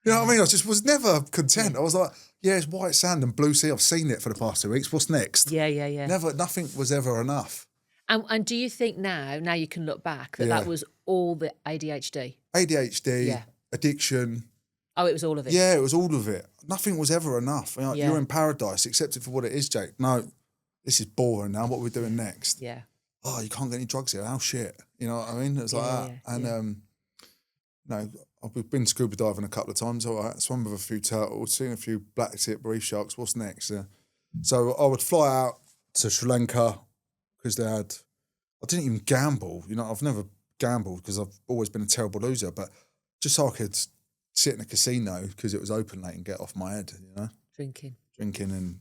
B: You know what I mean? I just was never content. I was like, yeah, it's white sand and blue sea. I've seen it for the past 2 weeks. What's next?
A: Yeah.
B: Nothing was ever enough.
A: And do you think now you can look back, that was all the ADHD?
B: ADHD, addiction.
A: Oh, it was all of it?
B: Yeah, it was all of it. Nothing was ever enough. You know, you're in paradise, accept it for what it is, Jake. No, this is boring now. What are we doing next?
A: Yeah.
B: Oh, you can't get any drugs here. Oh, shit. You know what I mean? It's like that. And, you know, I've been scuba diving a couple of times. All right, swum with a few turtles, seen a few black tip reef sharks. What's next? So I would fly out to Sri Lanka because I didn't even gamble. You know, I've never gambled because I've always been a terrible loser. But just so I could sit in a casino because it was open late and get off my head. You know,
A: drinking,
B: and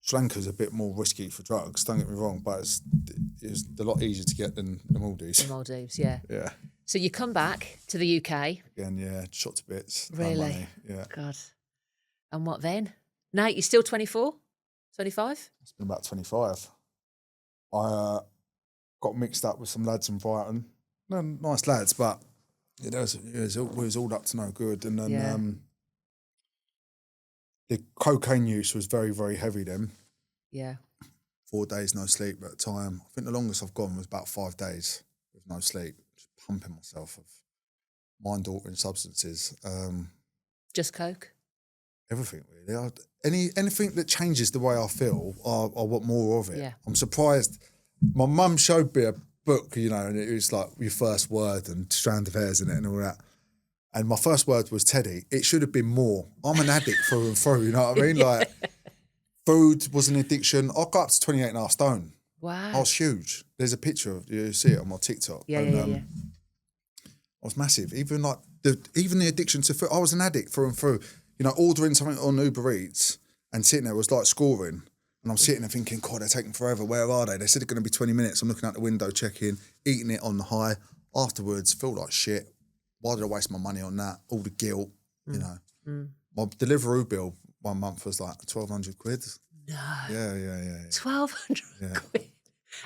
B: Sri Lanka's a bit more risky for drugs. Don't get me wrong, but it's a lot easier to get than the Maldives.
A: The Maldives, yeah.
B: Yeah.
A: So you come back to the UK.
B: Again, yeah, shot to bits.
A: Really?
B: No money, yeah.
A: God. And what then? Now you're still 24? 25?
B: It's been about 25. I got mixed up with some lads in Brighton. No, nice lads, but it was all up to no good. And then the cocaine use was very, very heavy then.
A: Yeah.
B: 4 days, no sleep at a time. I think the longest I've gone was about 5 days with no sleep. Pumping myself of mind-altering substances.
A: Just coke?
B: Everything, really. Anything that changes the way I feel, I want more of it.
A: Yeah.
B: I'm surprised. My mum showed me a book, you know, and it was like your first word and strand of hairs in it and all that. And my first word was Teddy. It should have been more. I'm an addict through and through, you know what I mean? Like, food was an addiction. I got up to 28.5 stone.
A: Wow.
B: I was huge. There's a picture, you see it on my TikTok.
A: Yeah.
B: I was massive. Even the addiction to food. I was an addict through and through. You know, ordering something on Uber Eats and sitting there was like scoring. And I'm sitting there thinking, God, they're taking forever. Where are they? They said it's going to be 20 minutes. I'm looking out the window, checking, eating it on the high. Afterwards, feel like shit. Why did I waste my money on that? All the guilt, you know. My Deliveroo bill 1 month was like 1,200 quid.
A: No.
B: Yeah.
A: 1,200 quid.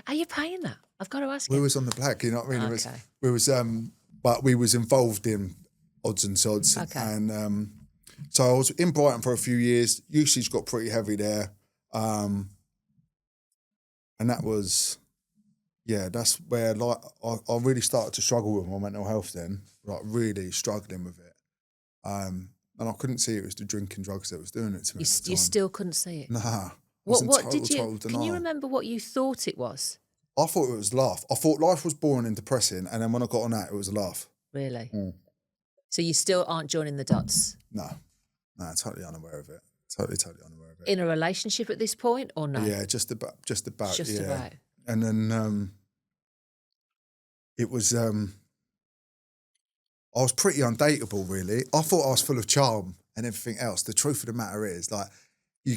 A: Are you paying that? I've got to ask you.
B: We was on the black, you know what I mean?
A: Okay.
B: But we was involved in odds and sods.
A: Okay.
B: And so I was in Brighton for a few years. Usage got pretty heavy there. And that was, that's where like I really started to struggle with my mental health then, like really struggling with it. And I couldn't see it was the drinking drugs that was doing it to me.
A: You still couldn't see it?
B: Nah.
A: What did you, can you remember what you thought it was?
B: I thought it was laugh. I thought life was boring and depressing, and then when I got on that, it was a laugh.
A: Really? So you still aren't joining the dots?
B: No, totally unaware of it. Totally unaware of it.
A: In a relationship at this point, or no?
B: Yeah, just about.
A: About.
B: And then it was. I was pretty undateable, really. I thought I was full of charm and everything else. The truth of the matter is, like, you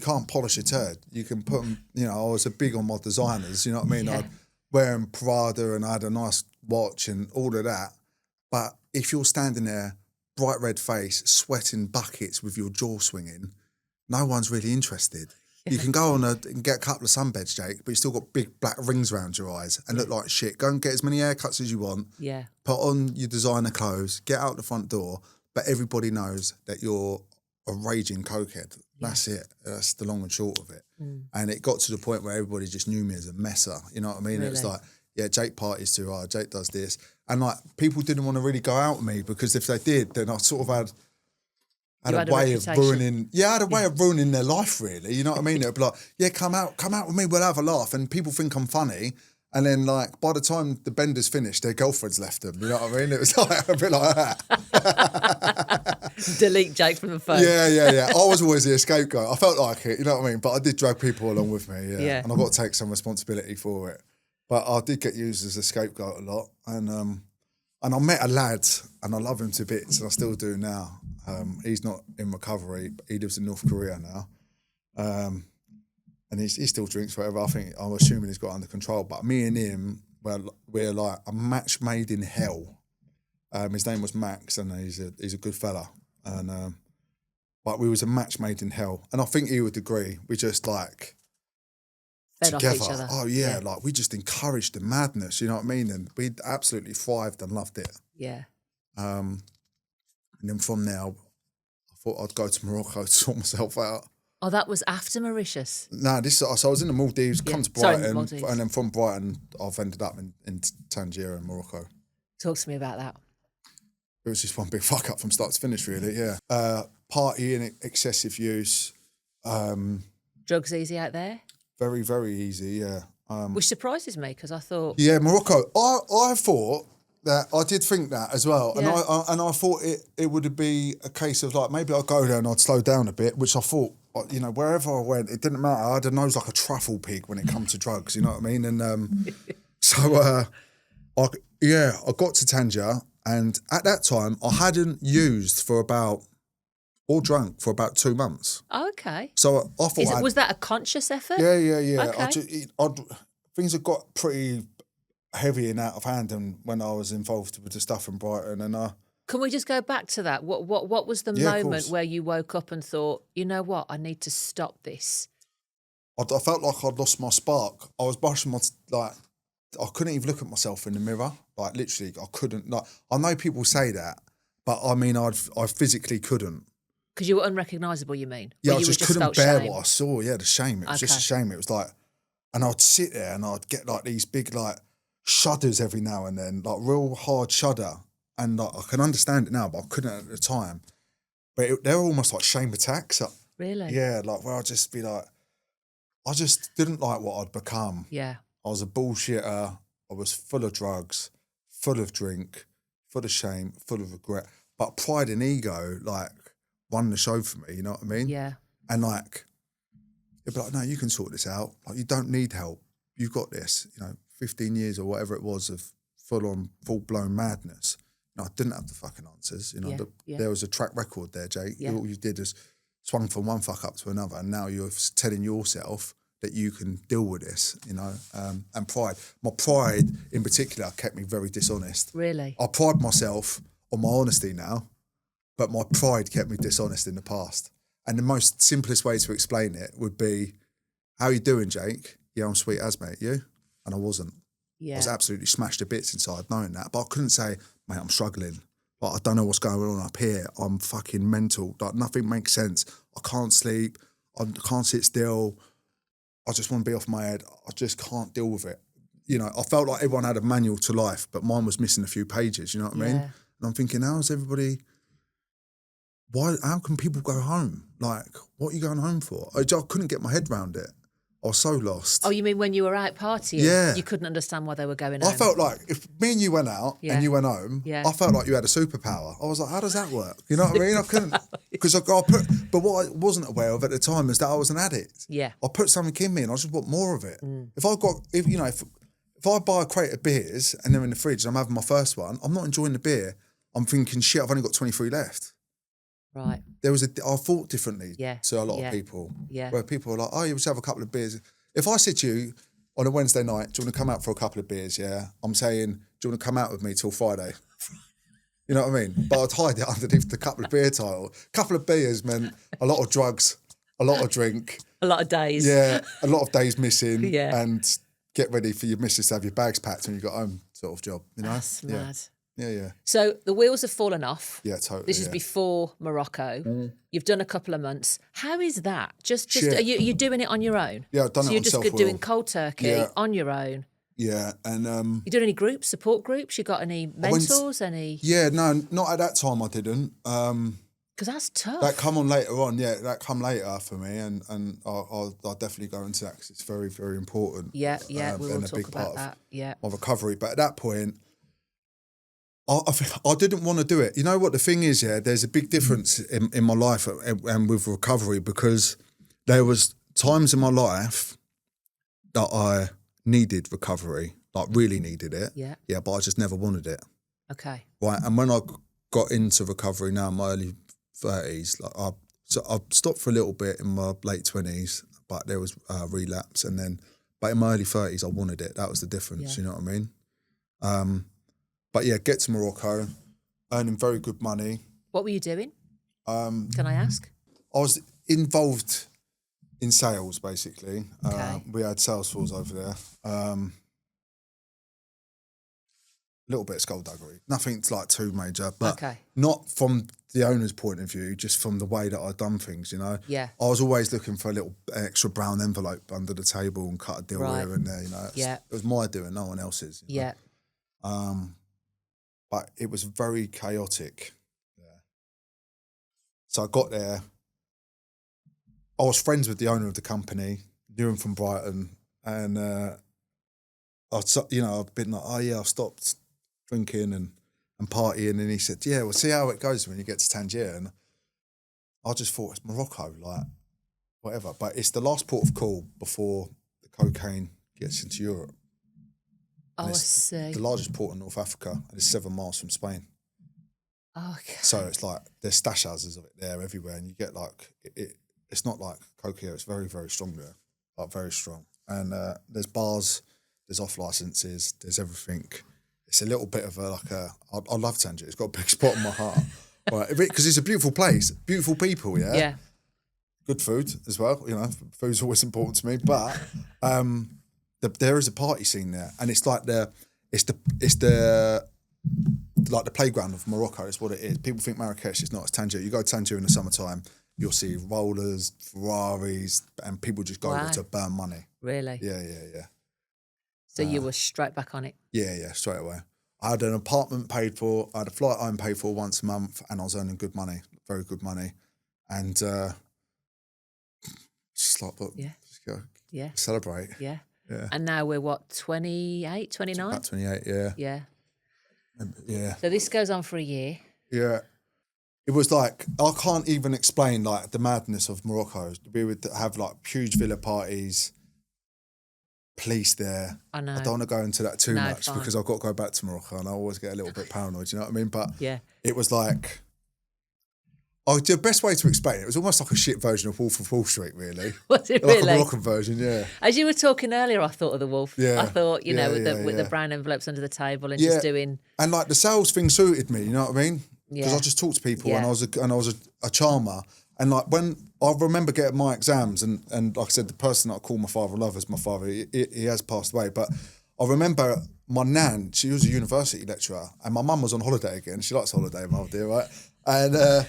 B: can't polish a turd. You can put them, you know, I was a big on my designers, you know what I mean?
A: Yeah.
B: I'd wearing Prada and I had a nice watch and all of that. But if you're standing there, bright red face, sweating buckets with your jaw swinging, no one's really interested. You can go on and get a couple of sunbeds, Jake, but you still got big black rings around your eyes and look like shit. Go and get as many haircuts as you want.
A: Yeah.
B: Put on your designer clothes, get out the front door, but everybody knows that you're a raging cokehead. That's it. That's the long and short of it. And it got to the point where everybody just knew me as a messer. You know what I mean?
A: Really?
B: It was like, yeah, Jake parties too hard. Jake does this. And like people didn't want to really go out with me because if they did, then I sort of had a way of ruining. Yeah, I had a way of ruining their life, really. You know what I mean? It'd be like, yeah, come out with me, we'll have a laugh. And people think I'm funny. And then, like, by the time the bender's finished, their girlfriends left them. You know what I mean? It was like a bit like that.
A: Delete Jake from the phone.
B: Yeah. I was always the scapegoat. I felt like it, you know what I mean? But I did drag people along with me, yeah. And I got to take some responsibility for it. But I did get used as a scapegoat a lot. And I met a lad, and I love him to bits, and I still do now. He's not in recovery, but he lives in North Korea now. And he still drinks, whatever. I'm assuming he's got it under control. But me and him, we're like a match made in hell. His name was Max, and he's a good fella. And but we was a match made in hell. And I think he would agree. We just like
A: Fed
B: together.
A: off each other.
B: Oh yeah, like we just encouraged the madness. You know what I mean? And we absolutely thrived and loved it.
A: Yeah.
B: And then from there, I thought I'd go to Morocco to sort myself out.
A: Oh, that was after Mauritius?
B: No, so I was in the Maldives, come to
A: Sorry,
B: Brighton,
A: Maldives.
B: and then from Brighton, I've ended up in Tangier and Morocco.
A: Talk to me about that.
B: It was just one big fuck up from start to finish, really, yeah. Partying, excessive use.
A: Drugs easy out there?
B: Very, very easy, yeah.
A: Which surprises me because I thought...
B: Yeah, Morocco. I thought that, I did think that as well.
A: Yeah.
B: And I thought it would be a case of like, maybe I'd go there and I'd slow down a bit, which I thought, you know, wherever I went, it didn't matter. I had a nose like a truffle pig when it comes to drugs, you know what I mean? And so, I got to Tangier, and at that time, I hadn't used or drunk for about 2 months.
A: Oh, okay.
B: So I thought...
A: Was that a conscious effort?
B: Yeah.
A: Okay.
B: Things had got pretty heavy and out of hand and when I was involved with the stuff in Brighton, and
A: Can we just go back to that? What was the moment where you woke up and thought, you know what, I need to stop this?
B: I felt like I'd lost my spark. I was brushing I couldn't even look at myself in the mirror. Like literally, I couldn't. Like I know people say that, but I mean, I physically couldn't.
A: Because you were unrecognisable, you mean?
B: Yeah,
A: Or
B: I
A: you
B: just
A: felt
B: couldn't bear
A: shame?
B: what I saw. Yeah, the shame. It was just a shame. It was like, and I'd sit there and I'd get like these big like shudders every now and then, like real hard shudder. And like, I can understand it now, but I couldn't at the time. But they were almost like shame attacks.
A: Really?
B: Yeah, like where I'd just be like, I just didn't like what I'd become.
A: Yeah.
B: I was a bullshitter. I was full of drugs, full of drink, full of shame, full of regret. But pride and ego, like, won the show for me, you know what I mean?
A: Yeah.
B: And like, it'd be like, no, you can sort this out. Like, you don't need help. You've got this, 15 years or whatever it was of full-blown madness. I didn't have the fucking answers. There was a track record there, Jake.
A: Yeah.
B: All you did is swung from one fuck up to another, and now you're telling yourself that you can deal with this, and pride. My pride, in particular, kept me very dishonest.
A: Really?
B: I pride myself on my honesty now, but my pride kept me dishonest in the past. And the most simplest way to explain it would be, how you doing, Jake? Yeah, I'm sweet as, mate. You? And I wasn't.
A: Yeah.
B: I was absolutely smashed to bits inside knowing that. But I couldn't say, mate, I'm struggling. Like, I don't know what's going on up here. I'm fucking mental. Like, nothing makes sense. I can't sleep. I can't sit still. I just want to be off my head. I just can't deal with it. I felt like everyone had a manual to life, but mine was missing a few pages, you know what I mean? And I'm thinking, how can people go home? Like, what are you going home for? I couldn't get my head around it. I was so lost.
A: Oh, you mean when you were out partying?
B: Yeah.
A: You couldn't understand why they were going
B: I
A: home?
B: felt like if me and you went out and you went home, I felt like you had a superpower. I was like, how does that work? You know what I mean? I couldn't, because but what I wasn't aware of at the time is that I was an addict.
A: Yeah.
B: I put something in me and I just want more of it. If I buy a crate of beers and they're in the fridge and I'm having my first one, I'm not enjoying the beer. I'm thinking, shit, I've only got 23 left.
A: Right.
B: I thought differently
A: Yeah.
B: to a lot
A: Yeah.
B: of people.
A: Yeah.
B: Where people are like, oh, you just have a couple of beers. If I said to you on a Wednesday night, do you want to come out for a couple of beers? Yeah. I'm saying, do you want to come out with me till Friday? You know what I mean? But I'd hide it underneath the couple of beer title. Couple of beers meant a lot of drugs, a lot of drink.
A: A lot of days.
B: Yeah, a lot of days missing.
A: Yeah.
B: And get ready for your missus to have your bags packed when you got home sort of job, you know?
A: That's mad.
B: Yeah.
A: So the wheels have fallen off.
B: Yeah, totally.
A: This is before Morocco. You've done a couple of months. How is that? Just
B: Shit.
A: are you doing it on your own?
B: Yeah, I've done
A: so
B: it
A: you're
B: on
A: just
B: self-will.
A: doing cold turkey
B: Yeah.
A: on your own.
B: Yeah, and
A: You doing any groups, support groups? You got any mentors? Any?
B: yeah, no, not at that time. I didn't.
A: Because that's tough.
B: That come on later on. Yeah, that come later for me, and I'll definitely go into that because it's very, very important.
A: Yeah, we will
B: and a
A: talk
B: big part
A: about that. Yeah.
B: of recovery. But at that point, I didn't want to do it. You know what the thing is? Yeah, there's a big difference in my life and with recovery, because there was times in my life that I needed recovery, like really needed it.
A: Yeah.
B: Yeah, but I just never wanted it.
A: Okay.
B: Right, and when I got into recovery now in my early 30s, like I stopped for a little bit in my late 20s, but there was relapse, but in my early 30s I wanted it. That was the difference.
A: Yeah.
B: You know what I mean? But yeah, get to Morocco, earning very good money.
A: What were you doing? Can I ask?
B: I was involved in sales, basically.
A: Okay.
B: We had sales floors over there. A little bit of skullduggery. Nothing like too major, but not from the owner's point of view, just from the way that I'd done things, you know?
A: Yeah.
B: I was always looking for a little extra brown envelope under the table and cut a deal here and there, you know? It was my doing, no one else's. You know?
A: Yeah.
B: But it was very chaotic. Yeah. So I got there. I was friends with the owner of the company, knew him from Brighton, and I've been like, oh yeah, I've stopped drinking and partying, and he said, yeah, we'll see how it goes when you get to Tangier. And I just thought, it's Morocco, like whatever. But it's the last port of call before the cocaine gets into Europe.
A: Oh, I see.
B: The largest port in North Africa, and it's 7 miles from Spain.
A: Oh, okay.
B: So it's like there's stash houses of it there everywhere, and you get like it's not like coke here. It's very, very strong there, like very strong. And there's bars, there's off licenses, there's everything. It's a little bit of I love Tangier. It's got a big spot in my heart, right? Because it's a beautiful place, beautiful people, yeah.
A: Yeah.
B: Good food as well. You know, food's always important to me, but there is a party scene there, and it's like the playground of Morocco is what it is. People think Marrakesh is not. It's Tangier. You go to Tangier in the summertime, you'll see rollers, Ferraris, and people just go there to burn money.
A: Really?
B: Yeah.
A: So you were straight back on it?
B: Yeah, straight away. I had an apartment paid for, I had a flight home paid for once a month, and I was earning good money, very good money. And just like, just go celebrate.
A: Yeah.
B: Yeah.
A: And now we're what, 28, 29?
B: About 28, yeah.
A: Yeah.
B: Yeah.
A: So this goes on for a year.
B: Yeah. It was like, I can't even explain like the madness of Morocco. We would have like huge villa parties, police there.
A: I know.
B: I don't want to go into that too much
A: fine.
B: because I've got to go back to Morocco and I always get a little bit paranoid, you know what I mean? But it was like, the best way to explain it was almost like a shit version of Wolf of Wall Street, really.
A: Was it
B: like
A: really?
B: a Moroccan version, yeah.
A: As you were talking earlier, I thought of the wolf.
B: Yeah.
A: I thought, with the brown envelopes under the table and just doing.
B: And like the sales thing suited me, you know what I mean? Because
A: Yeah.
B: I just talked to people and I was a charmer. And like when I remember getting my exams and like I said, the person that I call my father love is my father. He has passed away, but I remember my nan. She was a university lecturer, and my mum was on holiday again. She likes holiday, my dear, right? And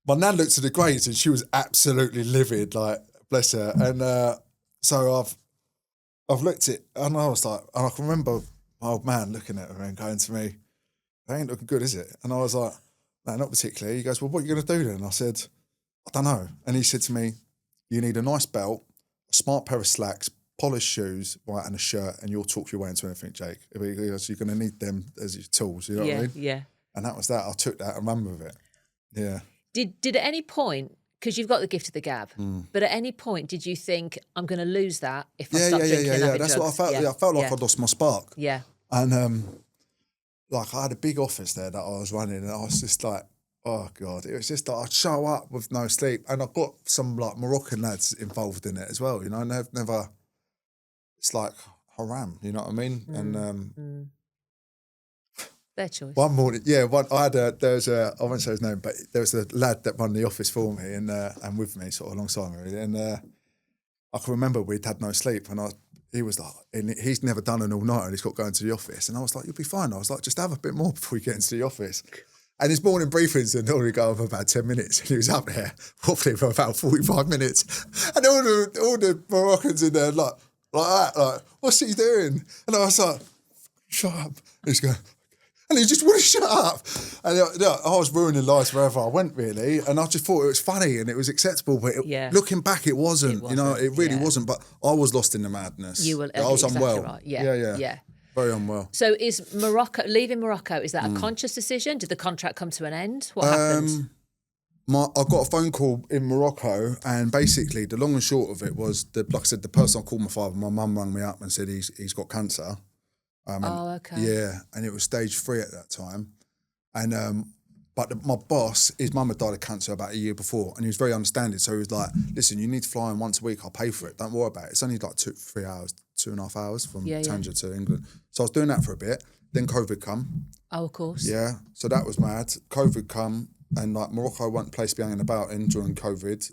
B: my nan looked at the grades and she was absolutely livid, like bless her. And so I've looked at, and I was like, and I can remember my old man looking at her and going to me, "That ain't looking good, is it?" And I was like, "No, not particularly." He goes, "Well, what are you going to do then?" I said, "I don't know." And he said to me, "You need a nice belt, a smart pair of slacks, polished shoes, right, and a shirt, and you'll talk your way into anything, Jake. Because you're going to need them as your tools." You know what I mean?
A: Yeah.
B: And that was that. I took that and ran with it. Yeah.
A: Did at any point, because you've got the gift of the gab, but at any point did you think, I'm going to lose that if I stop drinking and having
B: That's
A: drugs?
B: what I felt. Yeah. I felt like I'd lost my spark.
A: Yeah.
B: And like I had a big office there that I was running, and I was just like, oh God, it was just like I'd show up with no sleep, and I've got some like Moroccan lads involved in it as well. You know, and they've never. It's like haram. You know what I mean? And
A: Their choice.
B: one morning, I won't say his name, but there was a lad that run the office for me and with me, sort of alongside me, really. And I can remember we'd had no sleep, and he was like, and he's never done an all-nighter, and he's got going to the office. And I was like, you'll be fine. I was like, just have a bit more before you get into the office. And his morning briefings would normally go on for about 10 minutes, and he was up there waffling for about 45 minutes. And all the Moroccans in there like that, like, what's he doing? And I was like, shut up. And he's going, and he just wouldn't shut up. And I was ruining lives wherever I went, really. And I just thought it was funny and it was acceptable. But looking back, it wasn't. You know, it really wasn't. But I was lost in the madness.
A: You were
B: I was
A: exactly
B: unwell.
A: right. Yeah.
B: Very unwell.
A: So is leaving Morocco, is that a conscious decision? Did the contract come to an end? What happened?
B: I got a phone call in Morocco, and basically the long and short of it was, like I said, the person I called my father, my mum rang me up and said he's got cancer.
A: Okay.
B: Yeah, and it was stage 3 at that time. And my boss, his mum had died of cancer about a year before, and he was very understanding. So he was like, listen, you need to fly in once a week, I'll pay for it. Don't worry about it. It's only like 2.5 hours from Tanger to England. So I was doing that for a bit. Then COVID come.
A: Oh, of course.
B: Yeah, so that was mad. COVID come, and like Morocco wasn't a place to be hanging about in during COVID.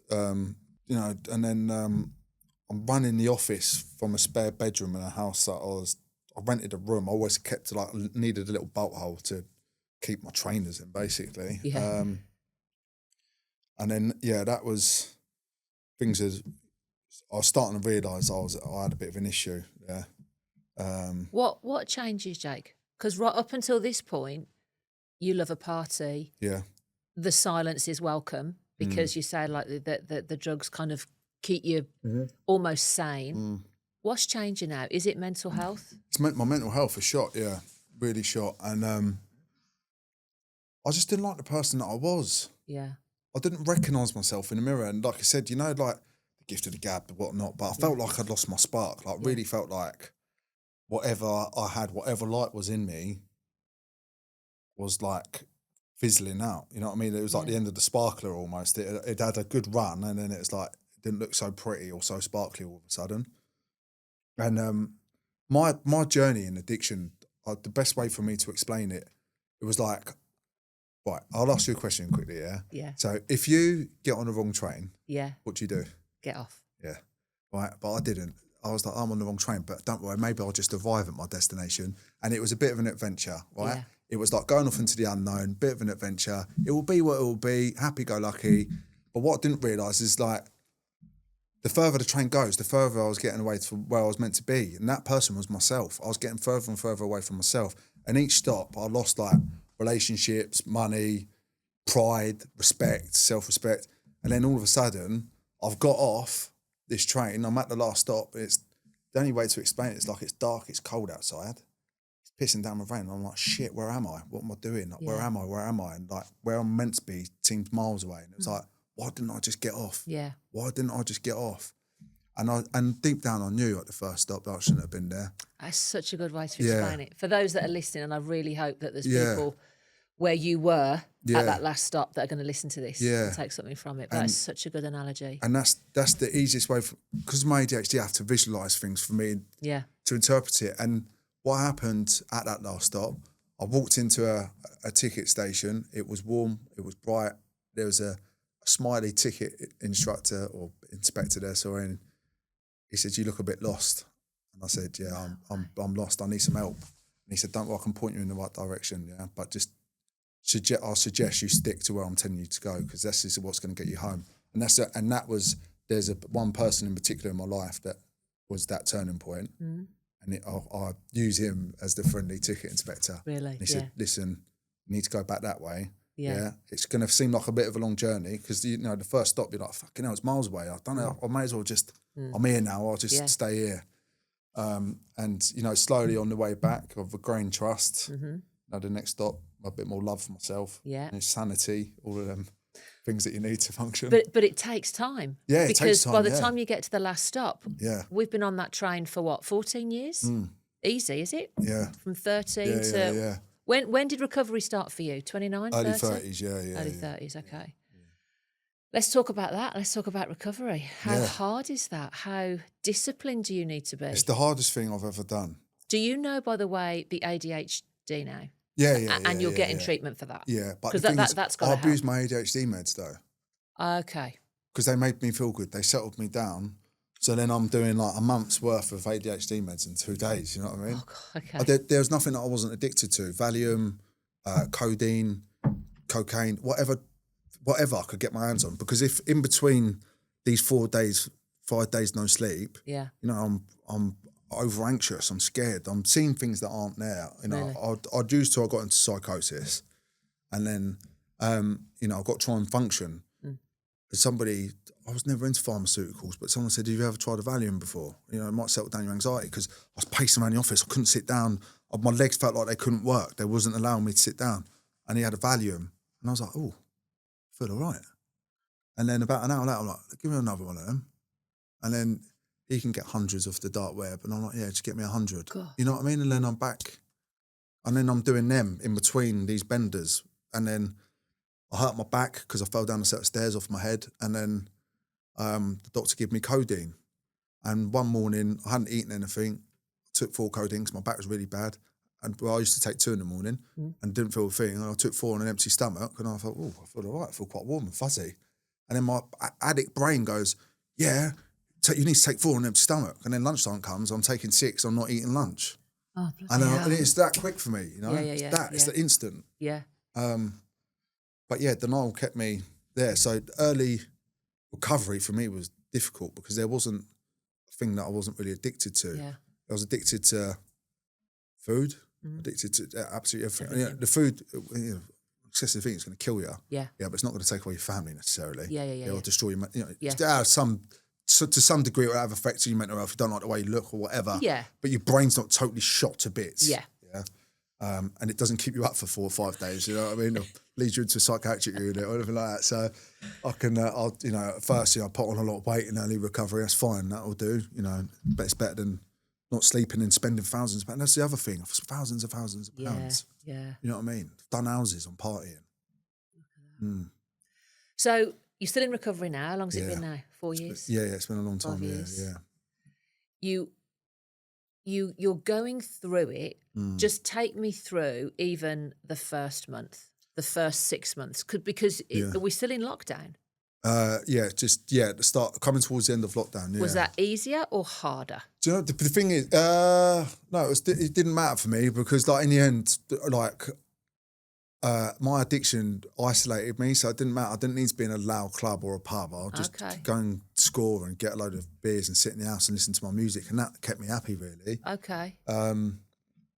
B: You know, and then I'm running the office from a spare bedroom in a house that I rented a room. I always needed a little bolt hole to keep my trainers in, basically.
A: Yeah.
B: And then, that was things as I was starting to realise I had a bit of an issue. Yeah.
A: What changes, Jake? Because right up until this point, you love a party.
B: Yeah.
A: The silence is welcome because you say like the drugs kind of keep you almost sane. What's changing now? Is it mental health?
B: It's my mental health is shot, yeah, really shot. And I just didn't like the person that I was.
A: Yeah.
B: I didn't recognise myself in the mirror. And like I said, you know, like the gift of the gab and whatnot, but I felt like I'd lost my spark. Like really felt like whatever I had, whatever light was in me was like fizzling out. You know what I mean? It was like the end of the sparkler almost. It had a good run, and then it was like, it didn't look so pretty or so sparkly all of a sudden. And my journey in addiction, the best way for me to explain it, it was like, right, I'll ask you a question quickly, yeah?
A: Yeah.
B: So if you get on the wrong train, what do you do?
A: Get off.
B: Yeah. Right, but I didn't. I was like, I'm on the wrong train, but don't worry, maybe I'll just arrive at my destination. And it was a bit of an adventure, right? Yeah. It was like going off into the unknown, bit of an adventure. It will be what it will be, happy-go-lucky. But what I didn't realise is like, the further the train goes, the further I was getting away from where I was meant to be. And that person was myself. I was getting further and further away from myself. And each stop, I lost like relationships, money, pride, respect, self-respect. And then all of a sudden, I've got off this train. I'm at the last stop. It's the only way to explain it is like, it's dark, it's cold outside. It's pissing down with rain. I'm like, shit, where am I? What am I doing? Like, where am I? Where am I? And like, where I'm meant to be seems miles away. And it was like, why didn't I just get off?
A: Yeah.
B: Why didn't I just get off? And deep down I knew at the first stop that I shouldn't have been there.
A: That's such a good way to explain it. For those that are listening, and I really hope that there's people where you were at that last stop that are going to listen to this and take something from it. But that's such a good analogy.
B: And that's the easiest way, because of my ADHD, I have to visualise things for me to interpret it. And what happened at that last stop, I walked into a ticket station. It was warm, it was bright. There was a smiley ticket instructor or inspector there, sorry, and he said, "You look a bit lost." And I said, "Yeah, I'm lost. I need some help." And he said, "Don't worry, I can point you in the right direction, yeah, but just I'll suggest you stick to where I'm telling you to go, because this is what's going to get you home." And there's one person in particular in my life that was that turning point, and I use him as the friendly ticket inspector.
A: Really?
B: And he said, "Listen, you need to go back that way." Yeah, it's going to seem like a bit of a long journey, because you know the first stop you're like, fucking hell, it's miles away. I don't know. I may as well just. I'm here now. I'll just stay here. And you know, slowly on the way back, I've regained trust. You know, the next stop, a bit more love for myself. Yeah, and sanity, all of them things that you need to function.
A: But it takes time.
B: Yeah, it takes time.
A: Because by the time you get to the last stop, we've been on that train for what, 14 years? Easy, is it?
B: Yeah.
A: From 13 to. When did recovery start for you? 29,
B: Early
A: 30?
B: 30s, yeah.
A: Early 30s, okay. Let's talk about that. Let's talk about recovery. How hard is that? How disciplined do you need to be?
B: It's the hardest thing I've ever done.
A: Do you know, by the way, the ADHD now?
B: Yeah.
A: And you're getting treatment for that?
B: Yeah, but
A: because
B: the thing is,
A: that's
B: I
A: got to help.
B: abused my ADHD meds though.
A: Okay.
B: Because they made me feel good. They settled me down. So then I'm doing like a month's worth of ADHD meds in 2 days. You know what I mean?
A: Oh, God, okay.
B: There was nothing that I wasn't addicted to. Valium, codeine, cocaine, whatever I could get my hands on. Because if in between these 4 days, 5 days no sleep,
A: Yeah.
B: you know, I'm over anxious. I'm scared. I'm seeing things that aren't there. You know,
A: Really?
B: I'd used to. I got into psychosis, and then you know, I got to try and function. Somebody, I was never into pharmaceuticals, but someone said, have you ever tried a Valium before? You know, it might settle down your anxiety, because I was pacing around the office. I couldn't sit down. My legs felt like they couldn't work. They wasn't allowing me to sit down. And he had a Valium. And I was like, oh, I feel all right. And then about an hour later, I'm like, give me another one of them. And then he can get hundreds off the dark web. And I'm like, yeah, just get me 100.
A: God.
B: You know what I mean? And then I'm back. And then I'm doing them in between these benders. And then I hurt my back because I fell down a set of stairs off my head. And then the doctor gave me codeine. And one morning, I hadn't eaten anything, took 4 codeine because my back was really bad. And I used to take 2 in the morning and didn't feel a thing. And I took 4 on an empty stomach. And I thought, oh, I feel all right. I feel quite warm and fuzzy. And then my addict brain goes, yeah, you need to take 4 on an empty stomach. And then lunchtime comes, I'm taking 6, I'm not eating lunch.
A: Oh,
B: And
A: hell.
B: it's that quick for me, you know?
A: Yeah.
B: It's the instant.
A: Yeah.
B: But yeah, denial kept me there. So early recovery for me was difficult because there wasn't a thing that I wasn't really addicted to.
A: Yeah.
B: I was addicted to food, addicted to absolutely everything. You know, the food, you know, excessive thing is going to kill you.
A: Yeah.
B: Yeah, but it's not going to take away your family necessarily.
A: Yeah.
B: It'll destroy your, you know,
A: Yeah.
B: to some degree it will have effects on your mental health. You don't like the way you look or whatever.
A: Yeah.
B: But your brain's not totally shot to bits.
A: Yeah.
B: And it doesn't keep you up for 4 or 5 days, you know what I mean? Or leads you into a psychiatric unit or anything like that. So I can, I'll, you know, at first, I put on a lot of weight in early recovery. That's fine. That'll do, you know, but it's better than not sleeping and spending thousands of pounds. That's the other thing. Thousands of pounds.
A: Yeah.
B: You know what I mean? I've done houses on partying.
A: So you're still in recovery now. How long's it been now? 4 years?
B: Yeah, it's been a long time.
A: 5 years?
B: Yeah.
A: You're going through it. Just take me through even the first month, the first 6 months, because are we still in lockdown?
B: At the start, coming towards the end of lockdown. Yeah.
A: Was that easier or harder?
B: Do you know, the thing is, no, it didn't matter for me because, like, in the end, like, my addiction isolated me, so it didn't matter. I didn't need to be in a loud club or a pub. I'll just go and score and get a load of beers and sit in the house and listen to my music, and that kept me happy, really.
A: Okay.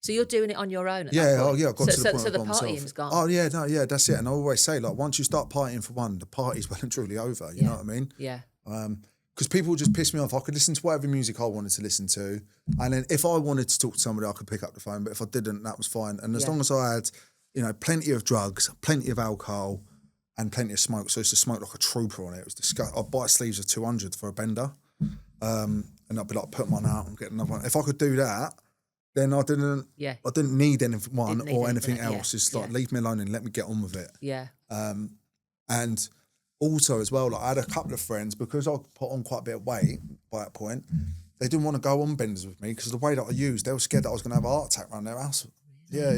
A: So you're doing it on your own at that point?
B: I got to the point
A: so the
B: by myself.
A: partying's gone?
B: Oh, yeah, that's it. And I always say, like, once you start partying for one, the party's well and truly over, you know what I mean?
A: Yeah.
B: Because people would just piss me off. I could listen to whatever music I wanted to listen to, and then if I wanted to talk to somebody, I could pick up the phone, but if I didn't, that was fine. And as long as I had, you know, plenty of drugs, plenty of alcohol, and plenty of smoke. So I used to smoke like a trooper on it. It was disgusting. I'd buy sleeves of 200 for a bender, and I'd be like, put one out and get another one. If I could do that, then I didn't need anything else. Just like leave me alone and let me get on with it.
A: Yeah.
B: And also as well, like I had a couple of friends, because I put on quite a bit of weight by that point, they didn't want to go on benders with me because of the way that I used. They were scared that I was going to have a heart attack around their house. Yeah.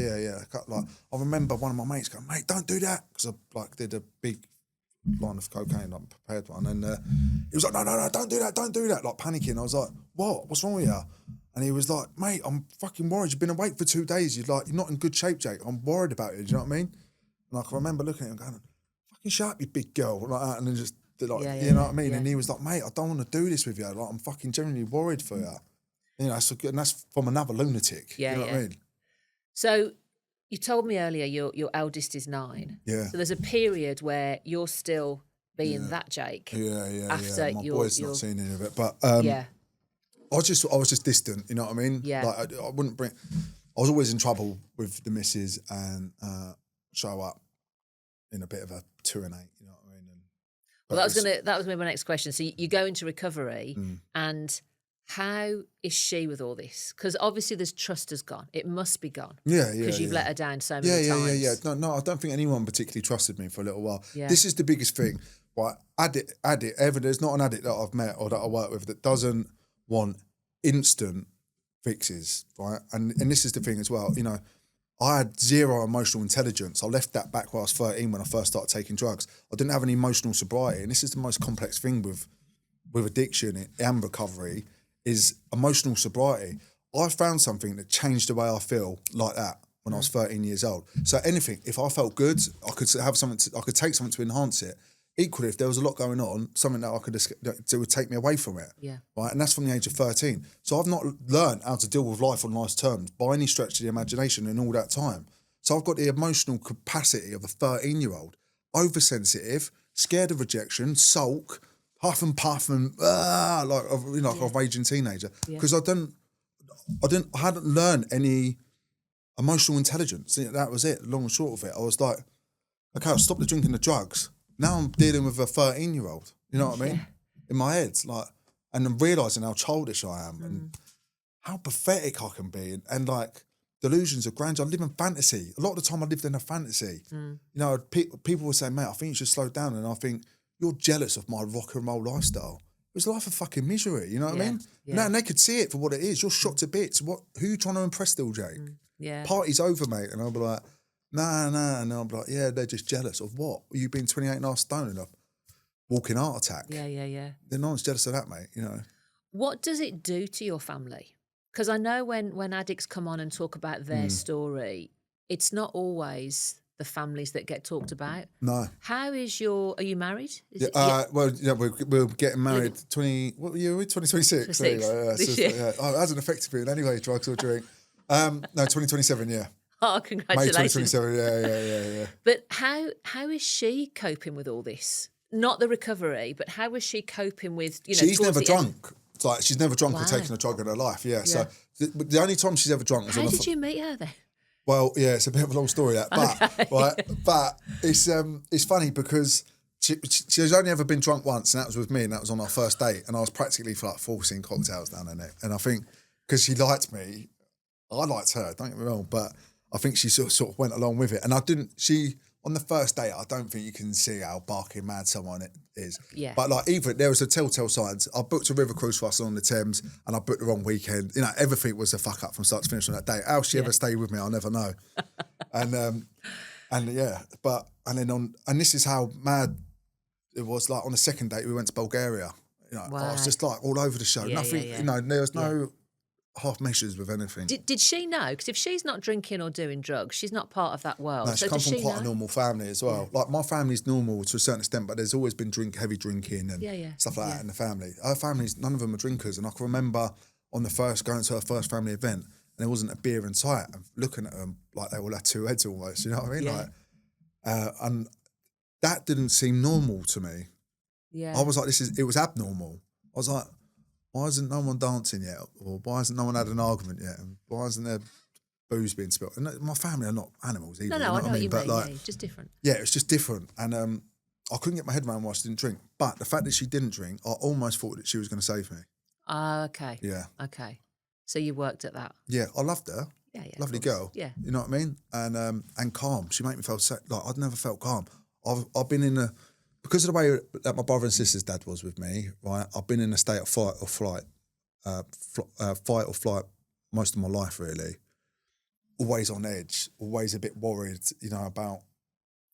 B: Like I remember one of my mates going, mate, don't do that, because I like did a big line of cocaine, like prepared one, and he was like, no, don't do that, like panicking. I was like, what's wrong with you? And he was like, mate, I'm fucking worried. You've been awake for 2 days. You're not in good shape, Jake. I'm worried about you. Do you know what I mean? And like I remember looking at him going, fucking shut up, you big girl, like that, and then just like, you know what I mean? Yeah. And he was like, mate, I don't want to do this with you. Like I'm fucking genuinely worried for you. You know, and that's from another lunatic.
A: Yeah,
B: you know what I mean?
A: So you told me earlier your eldest is 9.
B: Yeah.
A: So there's a period where you're still being that Jake.
B: Yeah.
A: After
B: My boy's not seen any of it, but I was just distant. You know what I mean?
A: Yeah.
B: Like I wouldn't bring. I was always in trouble with the missus and show up in a bit of a 2 and 8. You know what I mean?
A: Well, that was gonna be my next question. So you go into recovery, and How is she with all this? Because obviously there's trust has gone. It must be gone.
B: Yeah,
A: Because you've
B: yeah.
A: let her down so many times.
B: Yeah. No, I don't think anyone particularly trusted me for a little while.
A: Yeah.
B: This is the biggest thing. Right, there's not an addict that I've met or that I work with that doesn't want instant fixes, right? And this is the thing as well, you know, I had zero emotional intelligence. I left that back when I was 13 when I first started taking drugs. I didn't have any emotional sobriety. And this is the most complex thing with addiction and recovery is emotional sobriety. I found something that changed the way I feel like that when I was 13 years old. So anything, if I felt good, I could have something, I could take something to enhance it. Equally, if there was a lot going on, something that I could that would take me away from it.
A: Yeah.
B: Right. And that's from the age of 13. So I've not learned how to deal with life on nice terms by any stretch of the imagination in all that time. So I've got the emotional capacity of a 13-year-old, oversensitive, scared of rejection, sulk, huff and puff and like a raging teenager. Because I hadn't learned any emotional intelligence. That was it, long and short of it. I was like, okay, I'll stop the drinking the drugs. Now I'm dealing with a 13-year-old, you know what I mean? In my head, like, and I'm realising how childish I am and how pathetic I can be and like delusions of grandeur. I live in fantasy. A lot of the time I lived in a fantasy. You know, people will say, mate, I think you should slow down. And I think, you're jealous of my rock and roll lifestyle. It was a life of fucking misery, you know what I mean?
A: Yeah.
B: No, and they could see it for what it is. You're shot to bits. Who are you trying to impress still, Jake?
A: Yeah.
B: Party's over, mate. And I'll be like, nah. And I'll be like, yeah, they're just jealous of what? You've been 28 and a half stone and a walking heart attack.
A: Yeah.
B: Then no one's jealous of that, mate, you know.
A: What does it do to your family? Because I know when addicts come on and talk about their story, it's not always the families that get talked about.
B: No.
A: How is are you married?
B: Well, yeah, we're getting married. What year are we? 2026.
A: 26.
B: Oh, it hasn't affected me in any way, drugs or drink. No, 2027. Yeah.
A: Oh,
B: May
A: congratulations.
B: 2027. Yeah.
A: But how is she coping with all this? Not the recovery, but how is she coping with,
B: She's
A: towards
B: never
A: the end?
B: drunk. It's like she's never drunk or
A: Wow.
B: taken a drug in her life. Yeah. So the only time she's ever drunk was
A: How
B: on
A: did you meet her then?
B: Well, yeah, it's a bit of a long story that, but right, but it's funny because she's only ever been drunk once, and that was with me, and that was on our first date, and I was practically for like forcing cocktails down her neck, and I think because she liked me, I liked her. Don't get me wrong, but I think she sort of went along with it, and I didn't. She on the first date, I don't think you can see how barking mad someone it is.
A: Yeah.
B: But like even there was a telltale signs. I booked a river cruise for us on the Thames, and I booked the wrong weekend. You know, everything was a fuck up from start to finish on that day. How she ever stayed with me, I'll never know. and this is how mad it was. Like on the second date, we went to Bulgaria. You know, I was just like all over the show. Nothing. You know, there was no half measures with anything.
A: Did she know? Because if she's not drinking or doing drugs, she's not part of that world.
B: No, she comes from quite a normal family as well. Like my family's normal to a certain extent, but there's always been heavy drinking and stuff like that in the family. Her family's, none of them are drinkers. And I can remember going to her first family event and there wasn't a beer in sight and looking at them like they all had two heads almost, you know what I mean?
A: Yeah.
B: Like, and that didn't seem normal to me.
A: Yeah.
B: I was like, it was abnormal. I was like, why isn't no one dancing yet? Or why hasn't no one had an argument yet? And why isn't there booze being spilled? And my family are not animals either.
A: No,
B: you know
A: I know what you
B: But
A: mean.
B: like,
A: Yeah, just different.
B: yeah, it's just different. And I couldn't get my head around why she didn't drink. But the fact that she didn't drink, I almost thought that she was going to save me.
A: Okay.
B: Yeah.
A: Okay. So you worked at that.
B: Yeah, I loved her.
A: Yeah.
B: Lovely girl.
A: Yeah.
B: You know what I mean? And calm. She made me feel like I'd never felt calm. I've been in because of the way that my brother and sister's dad was with me, right? I've been in a state of fight or flight most of my life, really. Always on edge, always a bit worried, you know, about,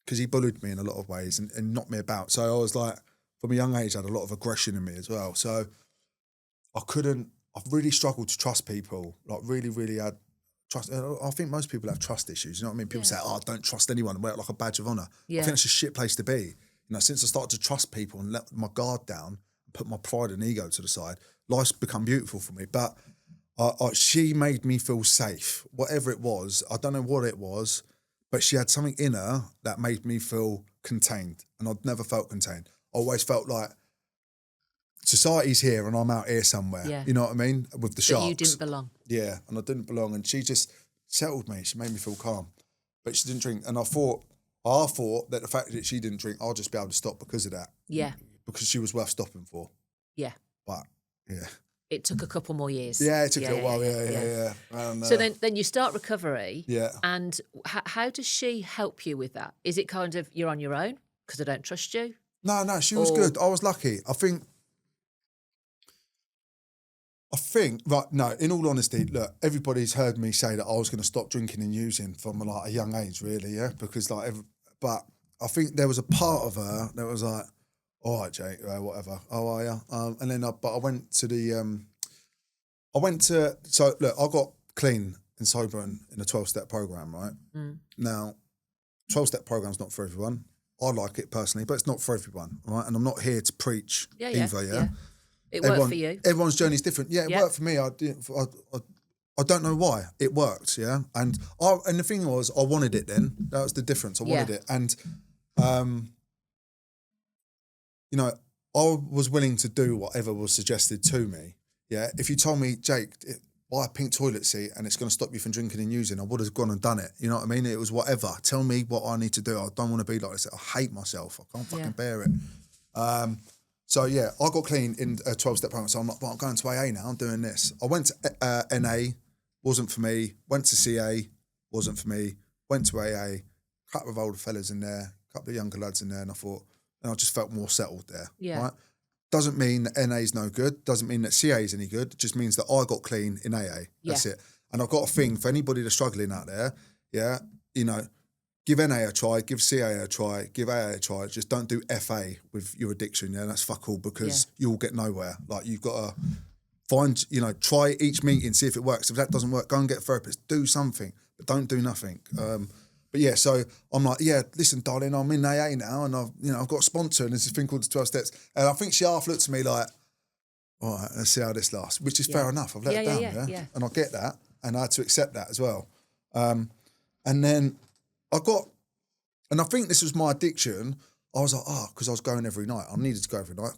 B: because he bullied me in a lot of ways and knocked me about. So I was like, from a young age, I had a lot of aggression in me as well. So I've really struggled to trust people, like really, really had trust. I think most people have trust issues, you know what I mean? People say, oh, don't trust anyone, wear it like a badge of honour.
A: Yeah.
B: I think it's a shit place to be. You know, since I started to trust people and let my guard down, put my pride and ego to the side, life's become beautiful for me. But she made me feel safe, whatever it was. I don't know what it was, but she had something in her that made me feel contained. And I'd never felt contained. I always felt like society's here and I'm out here somewhere.
A: Yeah.
B: You know what I mean? With the sharks.
A: You didn't belong.
B: Yeah, and I didn't belong. And she just settled me. She made me feel calm. But she didn't drink. And I thought that the fact that she didn't drink, I'll just be able to stop because of that.
A: Yeah.
B: Because she was worth stopping for.
A: Yeah.
B: But, yeah.
A: it took a couple more years.
B: Yeah, it took a little while. Yeah. And,
A: So then you start recovery.
B: Yeah.
A: And how does she help you with that? Is it kind of you're on your own because I don't trust you?
B: No, she was good. I was lucky. I think, right, no, in all honesty, look, everybody's heard me say that I was going to stop drinking and using from like a young age, really, yeah? Because but I think there was a part of her that was like, all right, Jake, whatever. Oh, are you? And then but I went to so look, I got clean and sober in a 12-step program, right? Now, 12-step program's not for everyone. I like it personally, but it's not for everyone, right? And I'm not here to preach either, yeah?
A: It worked for you.
B: Everyone's journey is different. Yeah, it worked for me. I don't know why. It worked, yeah? And the thing was, I wanted it then. That was the difference. I wanted it. And, you know, I was willing to do whatever was suggested to me, yeah? If you told me, Jake, buy a pink toilet seat and it's going to stop you from drinking and using, I would have gone and done it. You know what I mean? It was whatever. Tell me what I need to do. I don't want to be like this. I hate myself. I can't fucking bear it. So, yeah, I got clean in a 12-step program. So I'm like, well, I'm going to AA now. I'm doing this. I went to NA, wasn't for me. Went to CA, wasn't for me. Went to AA, couple of older fellas in there, couple of younger lads in there, and I just felt more settled there.
A: Yeah.
B: Right? Doesn't mean that NA is no good. Doesn't mean that CA is any good. It just means that I got clean in AA. That's it. And I've got a thing for anybody that's struggling out there, yeah, you know, give NA a try, give CA a try, give AA a try. Just don't do FA with your addiction, yeah? That's fuck all because you'll get nowhere. Like, you've got to find, you know, try each meeting, see if it works. If that doesn't work, go and get a therapist. Do something, but don't do nothing. But yeah, so I'm like, yeah, listen, darling, I'm in AA now, and I've got a sponsor, and there's this thing called the 12 Steps. And I think she half looked at me like, all right, let's see how this lasts, which is fair enough. I've let it down, yeah? And I get that, and I had to accept that as well. And then I think this was my addiction. I was like, because I was going every night. I needed to go every night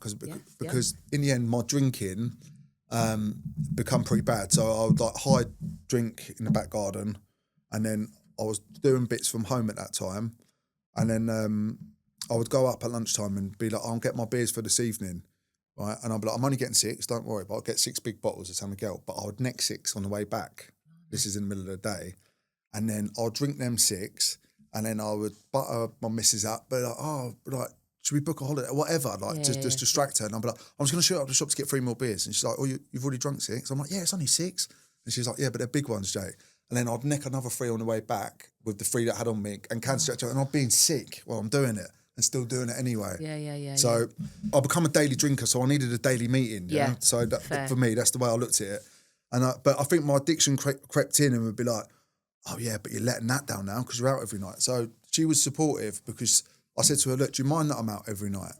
B: because in the end, my drinking become pretty bad. So I would like hide drink in the back garden, and then I was doing bits from home at that time, and then I would go up at lunchtime and be like, I'll get my beers for this evening, right? And I'd be like, I'm only getting 6, don't worry, but I'll get 6 big bottles of San Miguel, but I would neck 6 on the way back. This is in the middle of the day. And then I'll drink them 6, and then I would butter my missus up, but should we book a holiday? Whatever, just distract her. And I'll be like, I'm just going to shoot up the shop to get 3 more beers. And she's like, you've already drunk 6? I'm like, yeah, it's only 6. And she's like, yeah, but they're big ones, Jake. And then I'd neck another 3 on the way back with the 3 that I had on me and cancel it. And I'd be sick while I'm doing it and still doing it anyway.
A: Yeah.
B: So I become a daily drinker, so I needed a daily meeting. Yeah. So that, for me, that's the way I looked at it. But I think my addiction crept in and would be like, oh yeah, but you're letting that down now because you're out every night. So she was supportive because I said to her, look, do you mind that I'm out every night?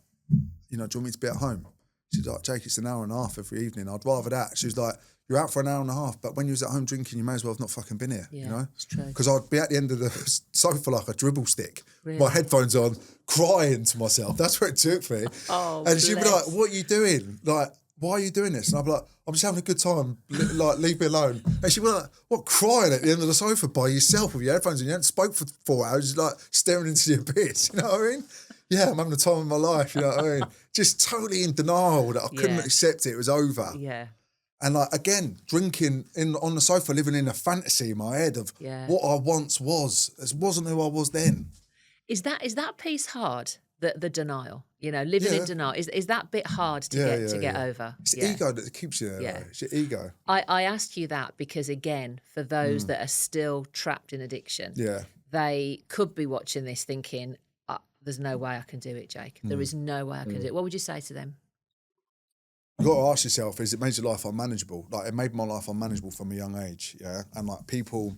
B: You know, do you want me to be at home? She's like, Jake, it's an hour and a half every evening. I'd rather that. She was like, you're out for an hour and a half, but when you was at home drinking, you may as well have not fucking been here, you know?
A: It's true.
B: Because I'd be at the end of the sofa like a dribble stick,
A: really?
B: My headphones on, crying to myself. That's where it took me. And she'd be like, what are you doing? Like, why are you doing this? And I'd be like, I'm just having a good time, like, leave me alone. And she'd be like, what, crying at the end of the sofa by yourself with your headphones on? You hadn't spoke for 4 hours, just like staring into the abyss, you know what I mean? Yeah, I'm having the time of my life, you know what I mean? Just totally in denial that I couldn't accept it was over.
A: Yeah.
B: And like, again, drinking on the sofa, living in a fantasy in my head of what I once was. It wasn't who I was then.
A: Is that piece hard? The denial, you know, living in denial. Is that bit hard to get over?
B: It's the ego that keeps you there. Yeah. It's your ego.
A: I asked you that because, again, for those that are still trapped in addiction, they could be watching this thinking, there's no way I can do it, Jake. There is no way I can do it. What would you say to them?
B: You've got to ask yourself, is it made your life unmanageable? Like, it made my life unmanageable from a young age, yeah? And, like, people...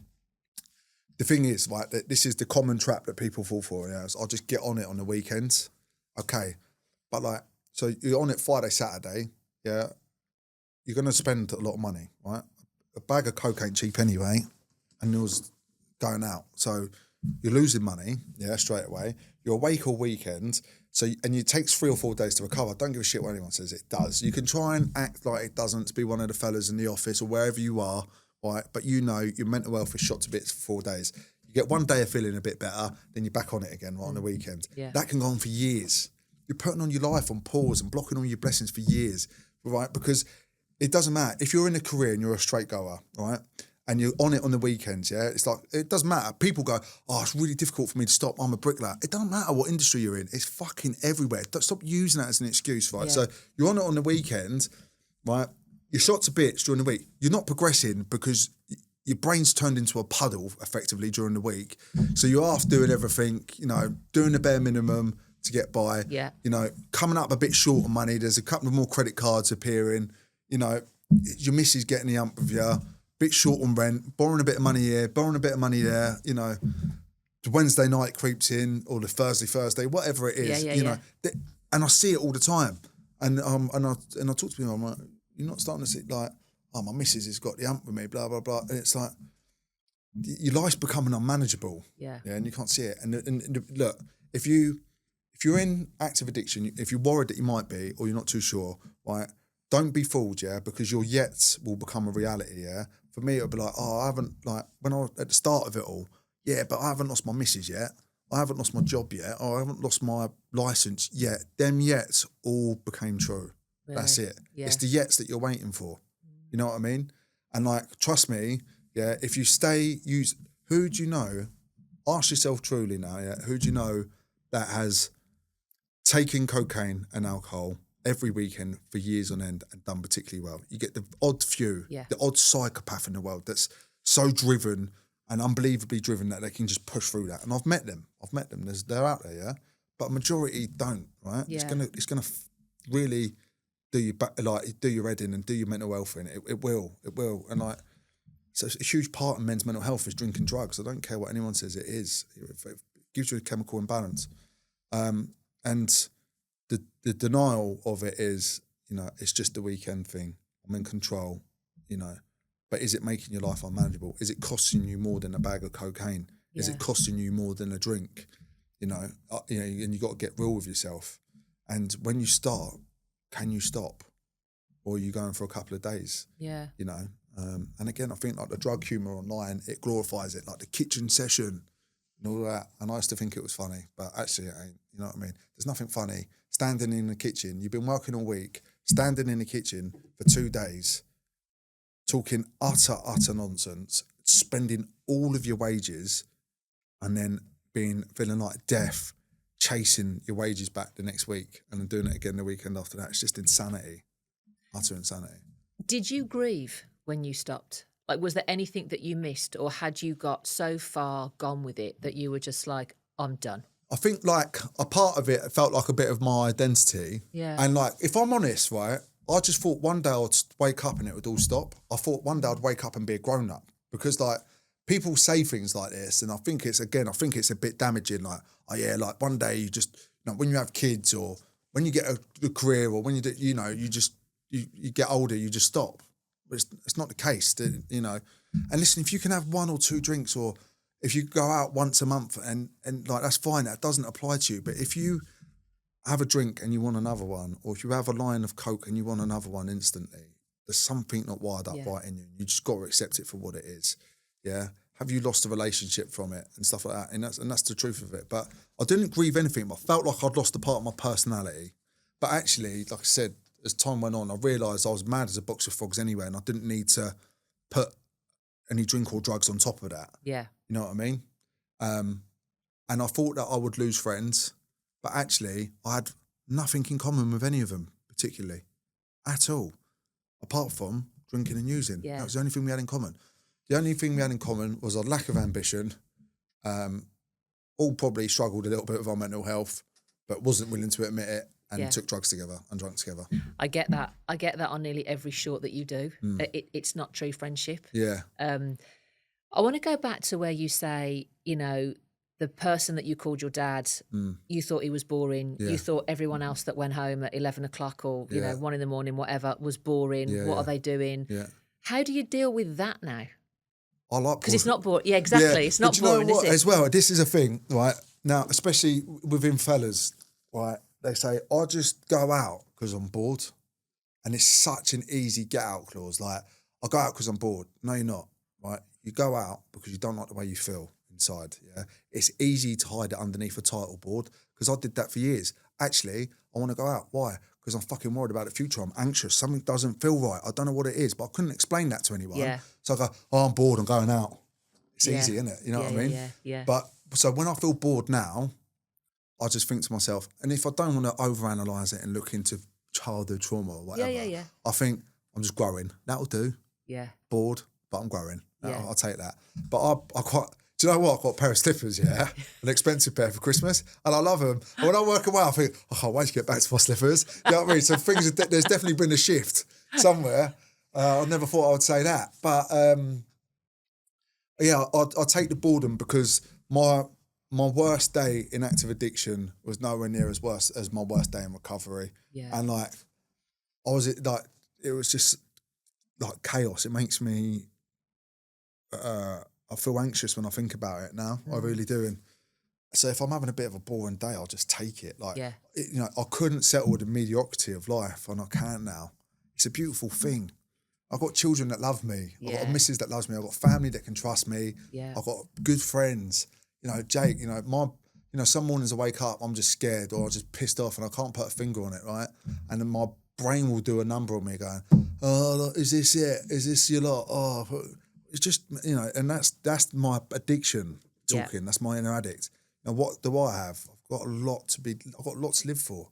B: The thing is, like, this is the common trap that people fall for, yeah? So I'll just get on it on the weekends. Okay. But, like, so you're on it Friday, Saturday, yeah? You're going to spend a lot of money, right? A bag of coke ain't cheap anyway, and it was going out. So you're losing money, yeah, straight away. You're awake all weekend, and it takes 3 or 4 days to recover. Don't give a shit what anyone says, it does. You can try and act like it doesn't to be one of the fellas in the office or wherever you are, right? But you know your mental health is shot to bits for 4 days. You get 1 day of feeling a bit better, then you're back on it again right on the weekend. Yeah. That can go on for years. You're putting on your life on pause and blocking all your blessings for years, right? Because it doesn't matter. If you're in a career and you're a straight goer, right, and you're on it on the weekends, yeah, it's like, it doesn't matter. People go, oh, it's really difficult for me to stop. I'm a bricklayer. It doesn't matter what industry you're in. It's fucking everywhere. Stop using that as an excuse, right?
A: Yeah.
B: So you're on it on the weekend, right? You're shot to bits during the week. You're not progressing because your brain's turned into a puddle effectively during the week. So you're half doing everything, you know, doing the bare minimum to get by.
A: Yeah.
B: You know, coming up a bit short on money. There's a couple of more credit cards appearing. You know, your missus getting the hump of you. Bit short on rent, borrowing a bit of money here, borrowing a bit of money there, you know, the Wednesday night creeps in or the Thursday, whatever it is, you know, and I see it all the time. And I talk to people, I'm like, you're not starting to see like, oh, my missus has got the hump with me, blah, blah, blah. And it's like, your life's becoming unmanageable.
A: Yeah.
B: And you can't see it. And look, if you're in active addiction, if you're worried that you might be, or you're not too sure, right, don't be fooled, yeah, because your yet will become a reality, yeah. For me, it'll be like, oh, I haven't, like, when I was at the start of it all, yeah, but I haven't lost my missus yet. I haven't lost my job yet. Or I haven't lost my licence yet. Them yets all became true. Really? That's it. Yeah. It's the yets that you're waiting for. You know what I mean? And like, trust me, yeah, if you who do you know, ask yourself truly now, yeah, who do you know that has taken cocaine and alcohol every weekend for years on end and done particularly well? You get the odd few, the odd psychopath in the world that's so driven and unbelievably driven that they can just push through that. And I've met them. They're out there, yeah. But a majority don't, right? Yeah. It's gonna really do your head in and do your mental health in. It will. And like, so a huge part of men's mental health is drinking drugs. I don't care what anyone says it is. It gives you a chemical imbalance, and the denial of it is, you know, it's just a weekend thing. I'm in control, you know. But is it making your life unmanageable? Is it costing you more than a bag of cocaine? Yeah. Is it costing you more than a drink? You know, and you got to get real with yourself. And when you start, can you stop? Or are you going for a couple of days? Yeah. You know, and again, I think like the drug humour online, it glorifies it, like the kitchen session and all that. And I used to think it was funny, but actually it ain't. You know what I mean? There's nothing funny. Standing in the kitchen, you've been working all week, standing in the kitchen for 2 days, talking utter nonsense, spending all of your wages and then feeling like death, chasing your wages back the next week and then doing it again the weekend after that. It's just insanity, utter insanity.
A: Did you grieve when you stopped? Like, was there anything that you missed, or had you got so far gone with it that you were just like, I'm done?
B: I think like a part of it felt like a bit of my identity. Yeah. And like, if I'm honest, right, I just thought one day I'd wake up and it would all stop. I thought one day I'd wake up and be a grown up, because like people say things like this, and I think it's a bit damaging. Like, oh yeah, like one day you just, you know, when you have kids or when you get a career or when you do, you know, you get older, you just stop. But it's not the case, you know. And listen, if you can have 1 or 2 drinks, or if you go out once a month and like, that's fine. That doesn't apply to you. But if you have a drink and you want another one, or if you have a line of Coke and you want another one instantly, there's something not wired up right in you. You just got to accept it for what it is. Yeah. Have you lost a relationship from it and stuff like that? And that's the truth of it. But I didn't grieve anything. But I felt like I'd lost a part of my personality. But actually, like I said, as time went on, I realised I was mad as a box of frogs anyway, and I didn't need to put any drink or drugs on top of that. Yeah. You know what I mean? And I thought that I would lose friends, but actually I had nothing in common with any of them particularly at all, apart from drinking and using. Yeah. That was the only thing we had in common. The only thing we had in common was our lack of ambition. All probably struggled a little bit with our mental health, but wasn't willing to admit it, and took drugs together and drank together.
A: I get that. I get that on nearly every short that you do. It's not true friendship. Yeah. I want to go back to where you say, you know, the person that you called your dad, you thought he was boring. Yeah. You thought everyone else that went home at 11 o'clock or, you know, 1 a.m, whatever, was boring. Yeah, what are they doing? Yeah. How do you deal with that now?
B: I like,
A: because it's not boring. Yeah, exactly. Yeah. It's not boring, is it?
B: As well, this is a thing, right? Now, especially within fellas, right? They say, I just go out because I'm bored. And it's such an easy get out clause. Like, I go out because I'm bored. No, you're not, right? You go out because you don't like the way you feel inside, yeah? It's easy to hide it underneath a title board, because I did that for years. Actually, I want to go out. Why? Because I'm fucking worried about the future. I'm anxious. Something doesn't feel right. I don't know what it is, but I couldn't explain that to anyone.
A: Yeah.
B: So I go, oh, I'm bored. I'm going out. It's
A: Yeah.
B: easy, isn't it? You know
A: Yeah,
B: what I mean?
A: yeah.
B: But so when I feel bored now, I just think to myself, and if I don't want to overanalyze it and look into childhood trauma or whatever,
A: Yeah.
B: I think I'm just growing. That'll do.
A: Yeah.
B: Bored, but I'm growing.
A: Yeah.
B: I'll take that. But I quite. Do you know what? I've got a pair of slippers, yeah, an expensive pair for Christmas, and I love them. And when I work away, I think, I can't wait to get back to my slippers. You know what I mean? So there's definitely been a shift somewhere. I never thought I would say that, but yeah, I take the boredom because my worst day in active addiction was nowhere near as worse as my worst day in recovery.
A: Yeah.
B: And like, it was just like chaos. It makes me, I feel anxious when I think about it now. I really do. And so if I'm having a bit of a boring day, I'll just take it. Like, I couldn't settle with the mediocrity of life, and I can now. It's a beautiful thing. I've got children that love me. I've got a missus that loves me. I've got family that can trust me.
A: Yeah.
B: I've got good friends. Jake, some mornings I wake up, I'm just scared or I'm just pissed off and I can't put a finger on it, right? And then my brain will do a number on me going, oh, is this it? Is this your lot? Oh, it's just, and that's my addiction talking. That's my inner addict. Now, what do I have? I've got a lot to live for.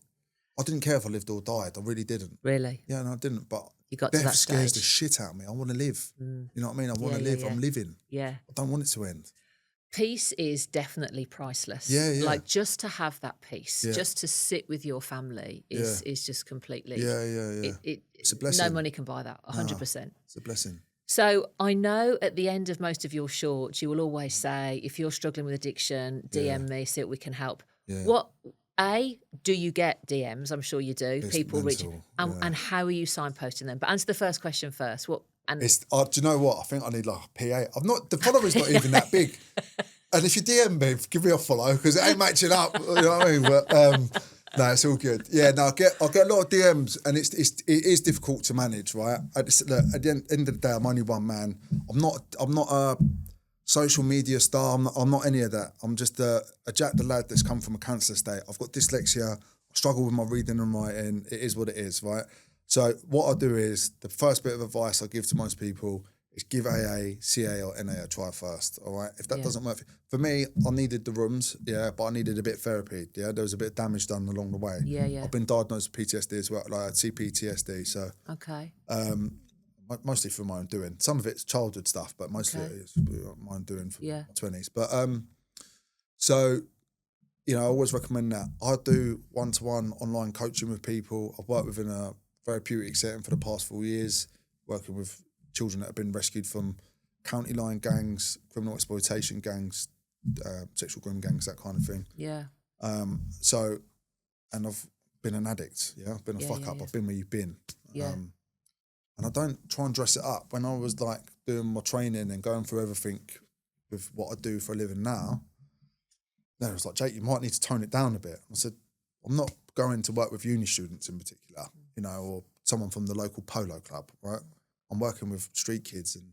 B: I didn't care if I lived or died. I really didn't.
A: Really?
B: Yeah, no, I didn't. But
A: you got
B: death
A: to that
B: scares
A: stage.
B: the shit out of me. I want to live. You know what I mean? I want to live.
A: Yeah.
B: I'm living.
A: Yeah.
B: I don't want it to end.
A: Peace is definitely priceless.
B: Yeah.
A: Like just to have that peace, just to sit with your family is just completely.
B: Yeah. It's a blessing.
A: No money can buy that. 100%.
B: It's a blessing.
A: So I know at the end of most of your shorts, you will always say, if you're struggling with addiction, DM me, see what we can help.
B: Yeah.
A: What do you get DMs? I'm sure you do.
B: It's
A: People
B: mental,
A: reach, and how are you signposting them? But answer the first question first. What? And
B: do you know what? I think I need like a PA. The follower's not even that big. And if you DM me, give me a follow because it ain't matching up. You know what I mean? But no, it's all good. Yeah, no, I get a lot of DMs, and it is difficult to manage, right? At the end of the day, I'm only one man. I'm not a social media star. I'm not any of that. I'm just a Jack the lad that's come from a cancer state. I've got dyslexia. I struggle with my reading and writing. It is what it is, right? So what I do is, the first bit of advice I give to most people is give AA, CA or NA a try first, all right? If that doesn't work, for me, I needed the rooms, but I needed a bit of therapy, there was a bit of damage done along the way.
A: Yeah.
B: I've been diagnosed with PTSD as well, like I had CPTSD, so.
A: Okay.
B: Mostly for my own doing. Some of it's childhood stuff, but mostly it's my own doing for my 20s. But, so, I always recommend that. I do one-to-one online coaching with people. I've worked within a therapeutic setting for the past 4 years, working with children that have been rescued from county line gangs, criminal exploitation gangs, sexual groom gangs, that kind of thing.
A: Yeah.
B: So, and I've been an addict. I've been a fuck up. I've been where you've been.
A: Yeah.
B: And I don't try and dress it up. When I was like doing my training and going through everything with what I do for a living now, then it was like, Jake, you might need to tone it down a bit. I said, I'm not going to work with uni students in particular, or someone from the local polo club, right? I'm working with street kids and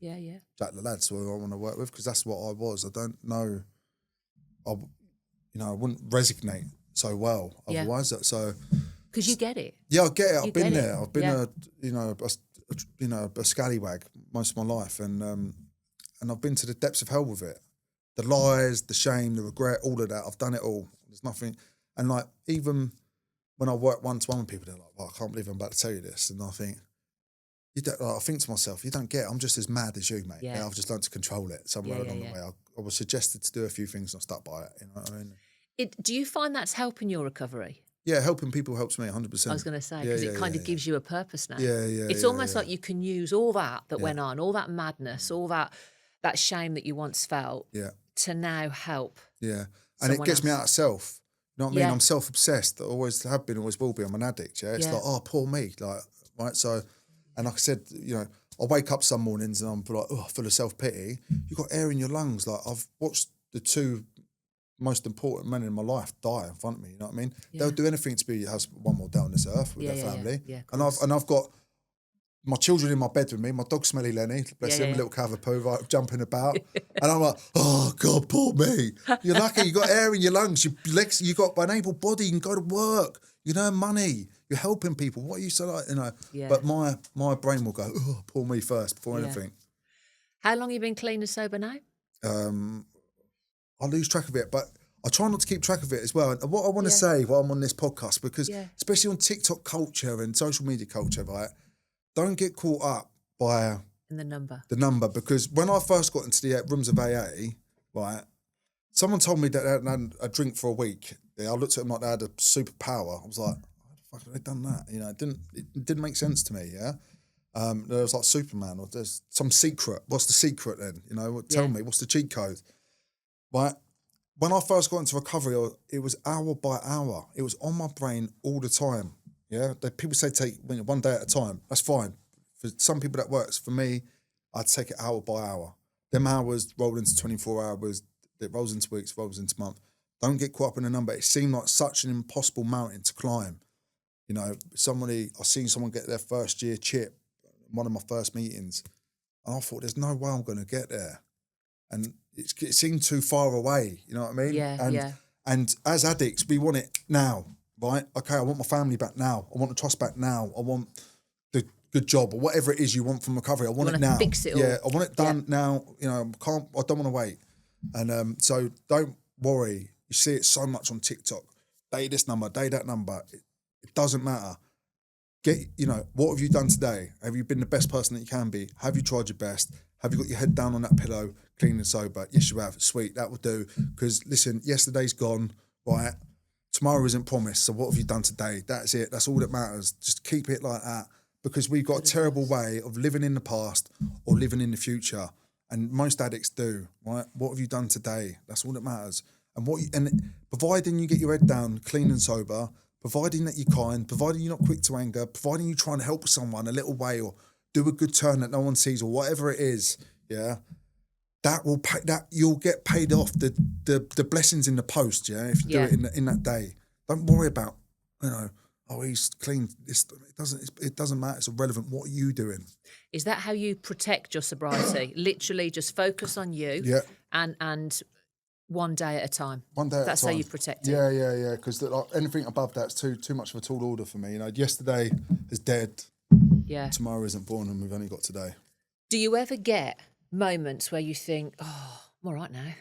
B: Jack the lads who I want to work with because that's what I was. I don't know, I wouldn't resonate so well otherwise. So
A: because you get it.
B: Yeah, I get it. I've been there.
A: It.
B: I've been a scallywag most of my life, and I've been to the depths of hell with it. The lies, the shame, the regret, all of that. I've done it all. There's nothing, and like even when I work one-to-one with people, they're like, "Well, I can't believe I'm about to tell you this," and I think. I think to myself, you don't get it. I'm just as mad as you, mate.
A: Yeah.
B: I've just learned to control it somewhere along the way. I was suggested to do a few things and I stuck by it. You know what I mean?
A: Do you find that's helping your recovery?
B: Yeah, helping people helps me 100%.
A: I was going to say, because it kind of gives you a purpose now.
B: Yeah.
A: It's almost like you can use all that went on, all that madness, all that shame that you once felt to now help.
B: Yeah. And it gets me out of self. You know what I mean?
A: Yeah.
B: I'm self-obsessed. I always have been, always will be. I'm an addict, It's like, oh, poor me. Like, right? So, and like I said, I wake up some mornings and I'm like, oh, full of self-pity. You've got air in your lungs. Like, I've watched the two most important men in my life die in front of me, you know what I mean? Yeah. They'll do anything to have one more day on this earth with their family.
A: Yeah,
B: and I've got my children in my bed with me, my dog Smelly Lenny, bless him, a little cavapoo, right, jumping about. And I'm like, oh, God, poor me. You're lucky you got air in your lungs, your legs, you got an able body, you can go to work, you earn money, you're helping people. What are you so like, you know?
A: Yeah.
B: But my brain will go, oh, poor me first before anything.
A: How long have you been clean and sober now?
B: I lose track of it, but I try not to keep track of it as well. And what I want to say while I'm on this podcast, because especially on TikTok culture and social media culture, right, don't get caught up by
A: In the
B: number, because when I first got into the rooms of AA, right, someone told me that they hadn't had a drink for a week. Yeah, I looked at them like they had a superpower. I was like, how the fuck have they done that? You know, it didn't make sense to me, yeah? There was like Superman, or there's some secret. What's the secret then? You know, tell me, what's the cheat code? Right? When I first got into recovery, it was hour by hour. It was on my brain all the time. Yeah, people say take one day at a time. That's fine. For some people that works. For me, I'd take it hour by hour. Them hours roll into 24 hours. It rolls into weeks, rolls into months. Don't get caught up in a number. It seemed like such an impossible mountain to climb. You know, I seen someone get their first year chip, one of my first meetings, and I thought, there's no way I'm going to get there. And it seemed too far away, you know what I mean? And as addicts, we want it now, right? Okay, I want my family back now. I want the trust back now. I want the good job or whatever it is you want from recovery. I want it now.
A: Fix it all.
B: Yeah, I want it done now. You know, I don't want to wait. And so don't worry. You see it so much on TikTok. Day this number, day that number. It doesn't matter. What have you done today? Have you been the best person that you can be? Have you tried your best? Have you got your head down on that pillow, clean and sober? Yes, you have. Sweet, that will do. Because listen, yesterday's gone, right? Tomorrow isn't promised. So what have you done today? That's it. That's all that matters. Just keep it like that. Because we've got a terrible way of living in the past or living in the future. And most addicts do, right? What have you done today? That's all that matters. And providing you get your head down, clean and sober, providing that you're kind, providing you're not quick to anger, providing you're trying to help someone a little way or do a good turn that no one sees or whatever it is, yeah, that will pay, that you'll get paid off the blessings in the post, yeah, if you do it in that day. Don't worry about, oh, he's clean. It doesn't matter. It's irrelevant. What are you doing?
A: Is that how you protect your sobriety? Literally just focus on you and one day at a time.
B: One day at a time.
A: That's how you protect it.
B: Yeah. Because anything above that's too much of a tall order for me. You know, yesterday is dead.
A: Yeah.
B: Tomorrow isn't born, and we've only got today.
A: Do you ever get moments where you think, oh, I'm all right now,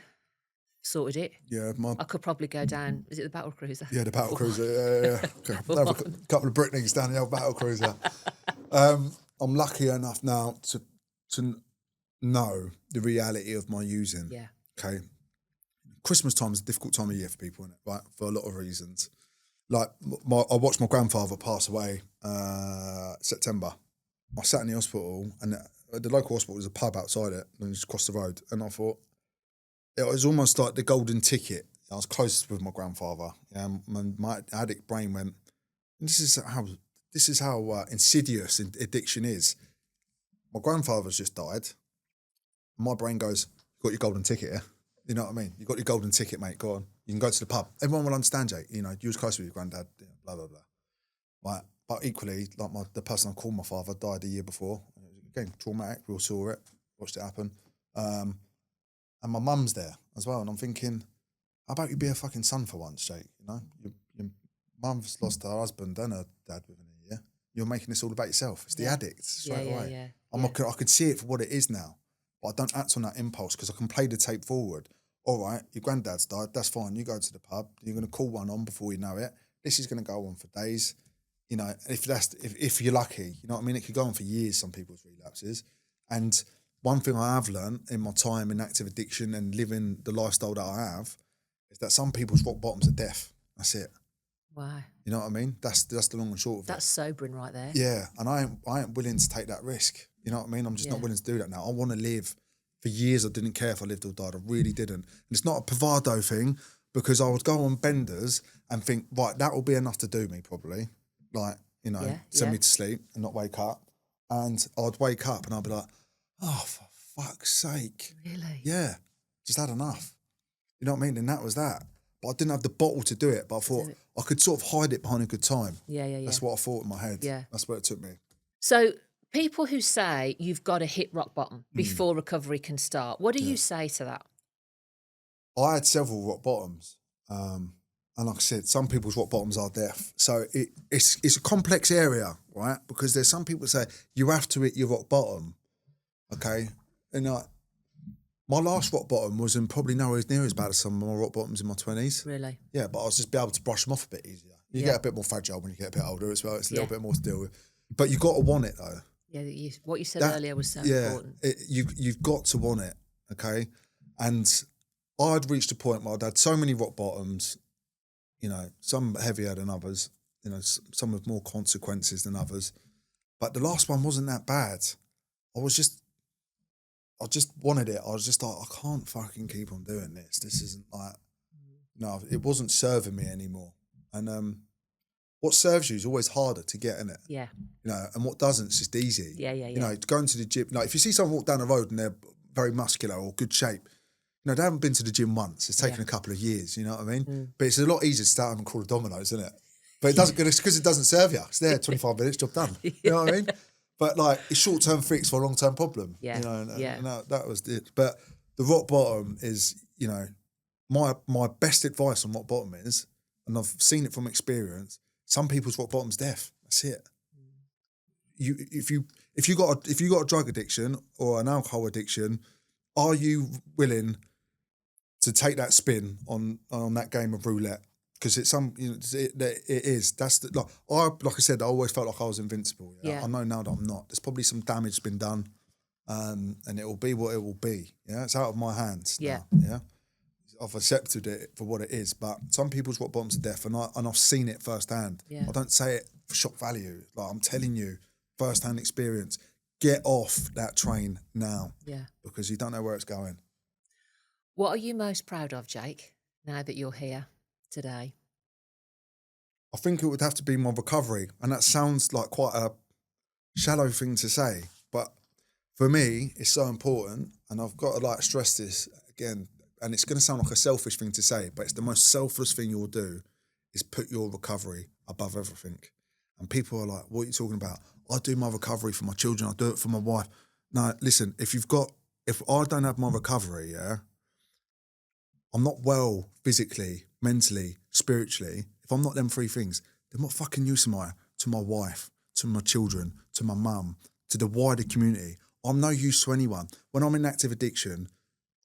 A: sorted it?
B: Yeah.
A: I could probably go down, is it the battle cruiser?
B: Yeah, the battle cruiser. Yeah. Okay. Have a couple of Britneys down the old battle cruiser. I'm lucky enough now to know the reality of my using.
A: Yeah.
B: Okay. Christmas time is a difficult time of year for people, isn't it? Right? For a lot of reasons. Like, I watched my grandfather pass away September. I sat in the hospital, and the local hospital was a pub outside it, and just across the road. And I thought, it was almost like the golden ticket. I was closest with my grandfather. My addict brain went, this is how insidious addiction is. My grandfather's just died. My brain goes, you got your golden ticket here. You know what I mean? You got your golden ticket, mate. Go on. You can go to the pub. Everyone will understand, Jake. You know, you was close with your granddad, blah, blah, blah. Right. But equally, like the person I called my father died a year before. Again, traumatic. We all saw it, watched it happen. And my mum's there as well. And I'm thinking, how about you be a fucking son for once, Jake? You know, your mum's lost her husband and her dad within a year. You're making this all about yourself. It's the addict straight away. I could see it for what it is now. But I don't act on that impulse because I can play the tape forward. All right, your granddad's died, that's fine. You go to the pub, you're going to call one on before you know it. This is going to go on for days. You know, if you're lucky, you know what I mean? It could go on for years, some people's relapses. And one thing I have learned in my time in active addiction and living the lifestyle that I have is that some people's rock bottom's are death. That's it.
A: Wow.
B: You know what I mean? That's the long and short of it.
A: That's sobering right there.
B: Yeah, and I ain't willing to take that risk. You know what I mean? I'm just not willing to do that now. I want to live. For years, I didn't care if I lived or died. I really didn't. And it's not a bravado thing because I would go on benders and think, right, that will be enough to do me probably. Like, send me to sleep and not wake up. And I'd wake up and I'd be like, oh, for fuck's sake.
A: Really?
B: Yeah, just had enough. You know what I mean? And that was that. But I didn't have the bottle to do it. But I thought I could sort of hide it behind a good time.
A: Yeah.
B: That's what I thought in my head.
A: Yeah.
B: That's where it took me.
A: So People who say you've got to hit rock bottom before recovery can start, what do you say to that?
B: I had several rock bottoms. And like I said, some people's rock bottoms are death. So it's a complex area, right? Because there's some people say you have to hit your rock bottom, okay? And my last rock bottom was in probably nowhere near as bad as some of my rock bottoms in my 20s.
A: Really?
B: Yeah, but I was just be able to brush them off a bit easier. You get a bit more fragile when you get a bit older as well. It's a little bit more to deal with. But you got to want it though.
A: Yeah, what you said earlier was so important.
B: You've got to want it, okay? And I'd reached a point where I'd had so many rock bottoms, you know, some heavier than others, you know, some with more consequences than others. But the last one wasn't that bad. I just wanted it. I was just like, I can't fucking keep on doing this. This isn't like, no, it wasn't serving me anymore. And what serves you is always harder to get, innit?
A: Yeah.
B: You know, and what doesn't is just easy.
A: Yeah.
B: You know, going to the gym, like if you see someone walk down the road and they're very muscular or good shape, you know, they haven't been to the gym once. It's taken a couple of years, you know what I mean? But it's a lot easier to start and call a Domino's, isn't it? But it doesn't, it's because it doesn't serve you. It's there, 25 minutes, job done. You know what I mean? But like, it's short-term fix for a long-term problem.
A: Yeah.
B: You know, and that was it. But the rock bottom is, you know, my best advice on rock bottom is, and I've seen it from experience, some people's rock bottom's death. That's it. If you got a drug addiction or an alcohol addiction, are you willing to take that spin on that game of roulette? Because it's it is. That's the, like I said, I always felt like I was invincible. I know now that I'm not. There's probably some damage been done, and it will be what it will be. Yeah, it's out of my hands. Now, yeah. I've accepted it for what it is, but some people's rock bottoms are death, and I've seen it firsthand.
A: Yeah.
B: I don't say it for shock value. Like I'm telling you, firsthand experience. Get off that train now.
A: Yeah.
B: Because you don't know where it's going.
A: What are you most proud of, Jake, now that you're here today?
B: I think it would have to be my recovery, and that sounds like quite a shallow thing to say, but for me, it's so important, and I've got to like stress this again. And it's going to sound like a selfish thing to say, but it's the most selfless thing you'll do is put your recovery above everything. And people are like, what are you talking about? I do my recovery for my children. I do it for my wife. No, listen, if I don't have my recovery, I'm not well physically, mentally, spiritually. If I'm not them three things, then what fucking use am I to my wife, to my children, to my mum, to the wider community? I'm no use to anyone. When I'm in active addiction,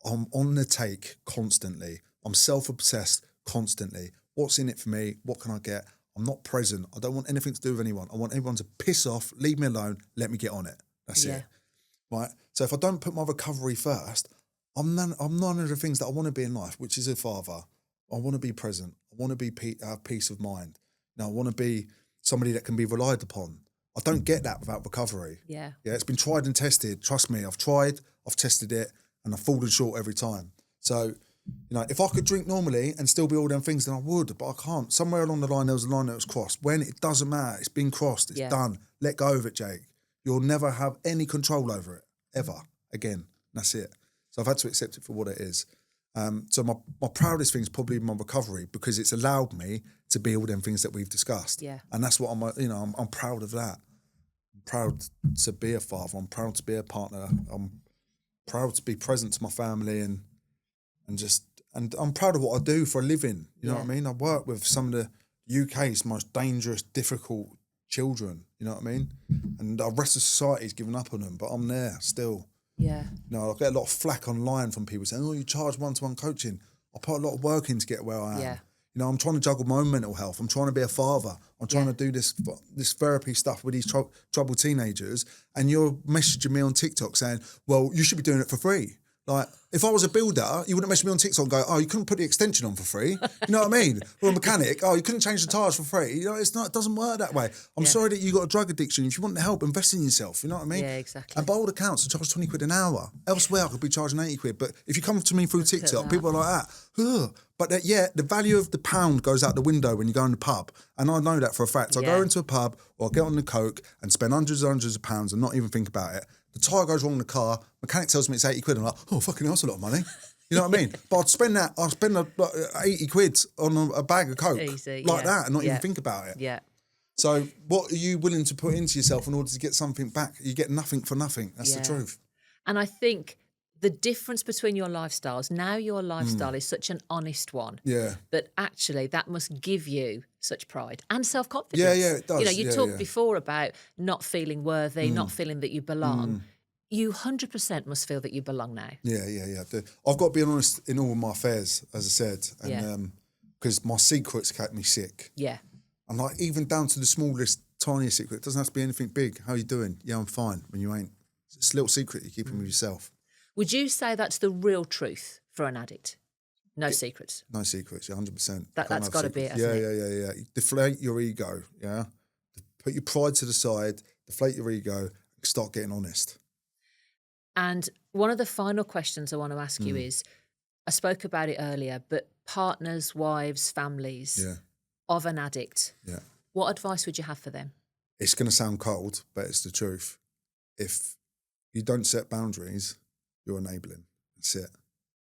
B: I'm on the take constantly. I'm self-obsessed constantly. What's in it for me? What can I get? I'm not present. I don't want anything to do with anyone. I want everyone to piss off, leave me alone, let me get on it. That's it. Right? So if I don't put my recovery first, I'm none of the things that I want to be in life, which is a father. I want to be present. I want to have peace of mind. Now, I want to be somebody that can be relied upon. I don't get that without recovery.
A: Yeah.
B: Yeah, it's been tried and tested. Trust me, I've tried, I've tested it, and I've fallen short every time. So, you know, if I could drink normally and still be all them things, then I would, but I can't. Somewhere along the line, there was a line that was crossed. When it doesn't matter, it's been crossed, it's done. Let go of it, Jake. You'll never have any control over it, ever, again. That's it. So I've had to accept it for what it is. So my proudest thing is probably my recovery, because it's allowed me to be all them things that we've discussed.
A: Yeah.
B: And that's what I'm proud of that. I'm proud to be a father. I'm proud to be a partner. I'm proud to be present to my family and I'm proud of what I do for a living. You know what I mean? I work with some of the UK's most dangerous, difficult children. You know what I mean? And the rest of society's given up on them, but I'm there still.
A: Yeah.
B: You know, I get a lot of flack online from people saying, "Oh, you charge one-to-one coaching." I put a lot of work in to get where I am.
A: Yeah.
B: You know, I'm trying to juggle my own mental health. I'm trying to be a father. I'm trying to do this therapy stuff with these troubled teenagers. And you're messaging me on TikTok saying, well, you should be doing it for free. Like, if I was a builder, you wouldn't message me on TikTok and go, oh, you couldn't put the extension on for free. You know what I mean? Or a mechanic, oh, you couldn't change the tyres for free. You know, it doesn't work that way. I'm sorry that you got a drug addiction. If you want the help, invest in yourself. You know what I mean?
A: Yeah, exactly.
B: And by all accounts, I charge 20 quid an hour. Elsewhere, I could be charging 80 quid. But if you come to me through TikTok, people are like that. Ugh. But the value of the pound goes out the window when you go in the pub. And I know that for a fact. I go into a pub or I get on the coke and spend hundreds of pounds and not even think about it. The tyre goes wrong in the car. Mechanic tells me it's 80 quid. I'm like, oh, fucking hell, that's a lot of money. You know what I mean? But I'd spend 80 quid on a bag of coke that and not even think about it.
A: Yeah.
B: So what are you willing to put into yourself in order to get something back? You get nothing for nothing. That's the truth.
A: And I think the difference between your lifestyles, now your lifestyle is such an honest one.
B: Yeah.
A: That actually that must give you such pride and self-confidence.
B: Yeah, it does.
A: You know, you
B: Yeah,
A: talked
B: yeah.
A: before about not feeling worthy, not feeling that you belong. You 100% must feel that you belong now.
B: Yeah. I've got to be honest in all my affairs, as I said, and because my secrets kept me sick.
A: Yeah.
B: And like even down to the smallest, tiniest secret. It doesn't have to be anything big. How you doing? Yeah, I'm fine. When you ain't, it's a little secret you're keeping with yourself.
A: Would you say that's the real truth for an addict? No secrets.
B: No secrets. 100%.
A: That's got to be it. Hasn't it?
B: Yeah. Deflate your ego. Yeah. Put your pride to the side. Deflate your ego. And start getting honest.
A: And one of the final questions I want to ask you is, I spoke about it earlier, but partners, wives, families of an addict, what advice would you have for them?
B: It's going to sound cold, but it's the truth. If you don't set boundaries, you're enabling. That's it.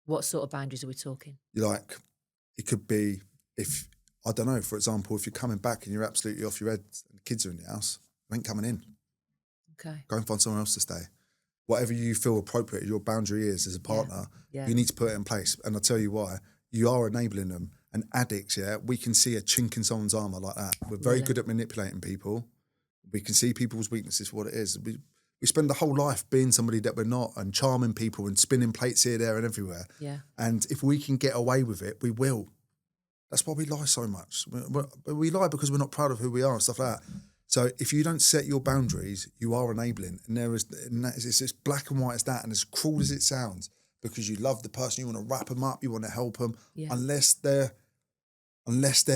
A: What sort of boundaries are we talking?
B: It could be if, I don't know, for example, if you're coming back and you're absolutely off your head and the kids are in the house, you ain't coming in.
A: Okay.
B: Go and find somewhere else to stay. Whatever you feel appropriate, your boundary is as a partner, you need to put it in place. And I'll tell you why. You are enabling them. And addicts, we can see a chink in someone's armour like that. We're very good at manipulating people. We can see people's weaknesses for what it is. We spend the whole life being somebody that we're not and charming people and spinning plates here, there and everywhere.
A: Yeah.
B: And if we can get away with it, we will. That's why we lie so much. We lie because we're not proud of who we are and stuff like that. So if you don't set your boundaries, you are enabling. And it's as black and white as that, and as cruel as it sounds, because you love the person, you want to wrap them up, you want to help them, unless they're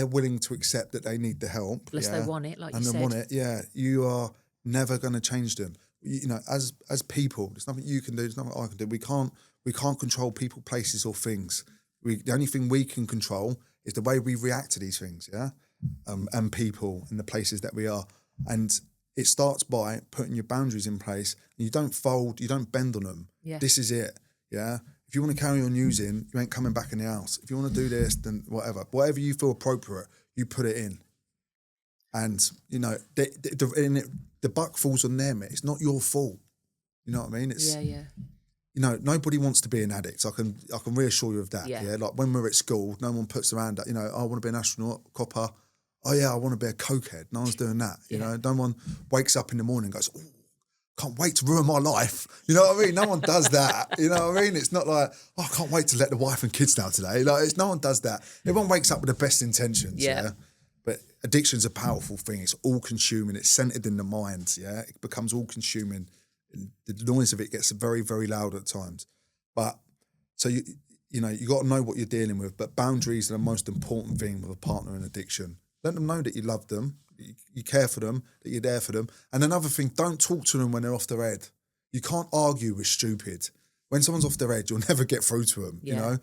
B: willing to accept that they need the help.
A: Unless they want it, like you said.
B: And they want it, you are never going to change them. You know, as people, there's nothing you can do, there's nothing I can do. We can't control people, places or things. The only thing we can control is the way we react to these things, and people and the places that we are. And it starts by putting your boundaries in place. And you don't fold, you don't bend on them. Yeah. This is it, If you want to carry on using, you ain't coming back in the house. If you want to do this, then whatever you feel appropriate, you put it in. And, you know, the buck falls on them. It's not your fault. You know what I mean? It's, You know, nobody wants to be an addict. I can reassure you of that. Yeah. Like when we're at school, no one puts their hand up, you know, I want to be an astronaut, copper. Oh yeah, I want to be a cokehead. No one's doing that. You know, no one wakes up in the morning and goes, oh, can't wait to ruin my life. You know what I mean? No one does that. You know what I mean? It's not like, oh, I can't wait to let the wife and kids down today. Like, no one does that. Everyone wakes up with the best intentions. But addiction's a powerful thing. It's all consuming. It's centered in the mind. It becomes all consuming. The noise of it gets very, very loud at times. But so you know, you got to know what you're dealing with. But boundaries are the most important thing with a partner in addiction. Let them know that you love them, you care for them, that you're there for them. And another thing, don't talk to them when they're off their head. You can't argue with stupid. When someone's off their head, you'll never get through to them, you know?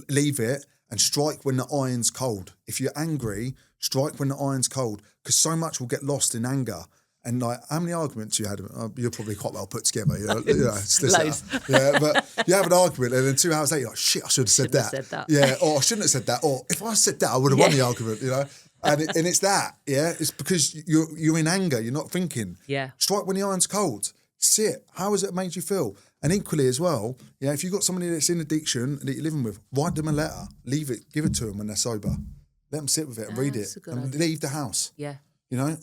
B: Leave it and strike when the iron's cold. If you're angry, strike when the iron's cold, because so much will get lost in anger. And like, how many arguments you had? You're probably quite well put together. You know,
A: Loads.
B: But you have an argument, and then 2 hours later, you're like, shit, I should have said that. Yeah, or I shouldn't have said that. Or if I said that, I would have won the argument. You know, and it's that. Yeah, it's because you're in anger. You're not thinking. Yeah. Strike when the iron's cold. Sit. How has it made you feel? And equally as well, if you've got somebody that's in addiction that you're living with, write them a letter. Leave it. Give it to them when they're sober. Let them sit with it and read it, and leave the house. Yeah. You know,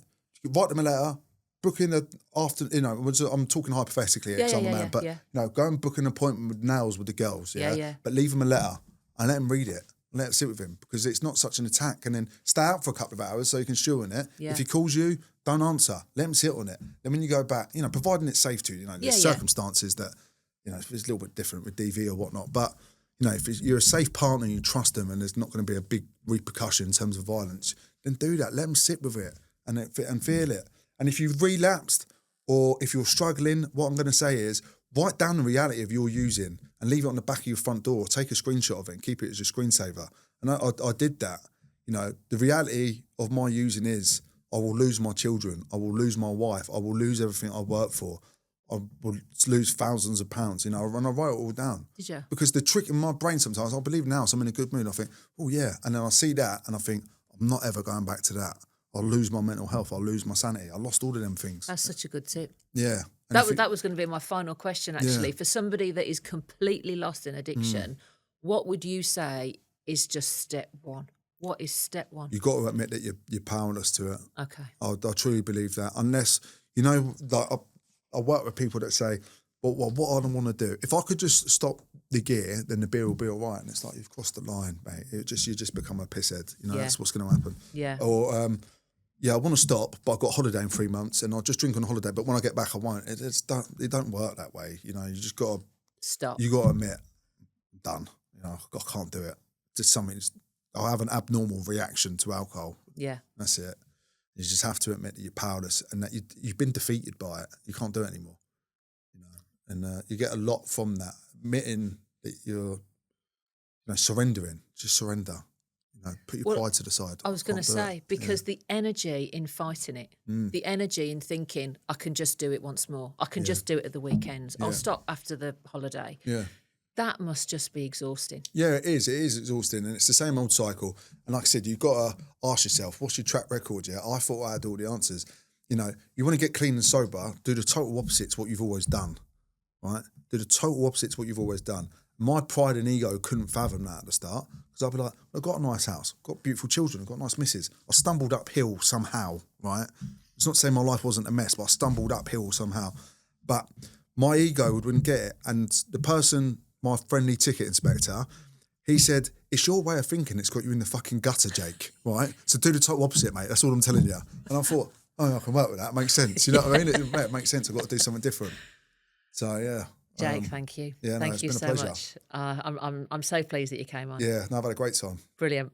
B: write them a letter. Book in I'm talking hypothetically because I'm a man, but go and book an appointment with nails with the girls, but leave them a letter and let them read it and let it sit with him, because it's not such an attack. And then stay out for a couple of hours so you can stew on it. If he calls you, don't answer. Let him sit on it. Then when you go back, providing it's safe to you, there's circumstances that, it's a little bit different with DV or whatnot, but if you're a safe partner and you trust them and there's not going to be a big repercussion in terms of violence, then do that. Let them sit with it and feel it. And if you've relapsed or if you're struggling, what I'm going to say is write down the reality of your using and leave it on the back of your front door. Take a screenshot of it and keep it as your screensaver. And I did that. The reality of my using is I will lose my children. I will lose my wife. I will lose everything I work for. I will lose thousands of pounds, and I write it all down.
A: Did you?
B: Because the trick in my brain sometimes, I believe now, so I'm in a good mood, I think, oh yeah. And then I see that and I think, I'm not ever going back to that. I'll lose my mental health. I'll lose my sanity. I lost all of them things.
A: That's such a good tip.
B: Yeah. And
A: That was going to be my final question, actually.
B: Yeah.
A: For somebody that is completely lost in addiction, what would you say is just step one? What is step one?
B: You've got to admit that you're powerless to it.
A: Okay.
B: I truly believe that. Unless, like I work with people that say, well, what I don't want to do, if I could just stop the gear, then the beer will be all right. And it's like, you've crossed the line, mate. You just become a pisshead. That's what's going to happen.
A: Yeah.
B: Or, I want to stop, but I've got a holiday in 3 months and I'll just drink on holiday. But when I get back, I won't. It don't work that way. You just got to
A: stop.
B: You got to admit, done. I can't do it. Just something. I have an abnormal reaction to alcohol.
A: Yeah.
B: That's it. You just have to admit that you're powerless and that you've been defeated by it. You can't do it anymore. And you get a lot from that, admitting that you're surrendering. Just surrender. Put your pride to the side.
A: I was going to say, because the energy in fighting it, the energy in thinking, I can just do it once more. I can just do it at the weekends. I'll stop after the holiday.
B: Yeah.
A: That must just be exhausting.
B: Yeah, it is. It is exhausting. And it's the same old cycle. And like I said, you've got to ask yourself, what's your track record? Yeah, I thought I had all the answers. You want to get clean and sober, do the total opposite to what you've always done, right? Do the total opposite to what you've always done. My pride and ego couldn't fathom that at the start because I'd be like, I've got a nice house, got beautiful children, I've got nice missus. I stumbled uphill somehow, right? It's not saying my life wasn't a mess, but I stumbled uphill somehow. But my ego wouldn't get it. And the person, my friendly ticket inspector, he said, it's your way of thinking that's got you in the fucking gutter, Jake, right? So do the total opposite, mate. That's all I'm telling you. And I thought, I can work with that. It makes sense. You know what I mean? It makes sense. I've got to do something different. So, yeah.
A: Jake, thank you.
B: Yeah,
A: thank you
B: it's
A: so
B: been a pleasure.
A: much. I'm so pleased that you came on.
B: Yeah, I've had a great time.
A: Brilliant.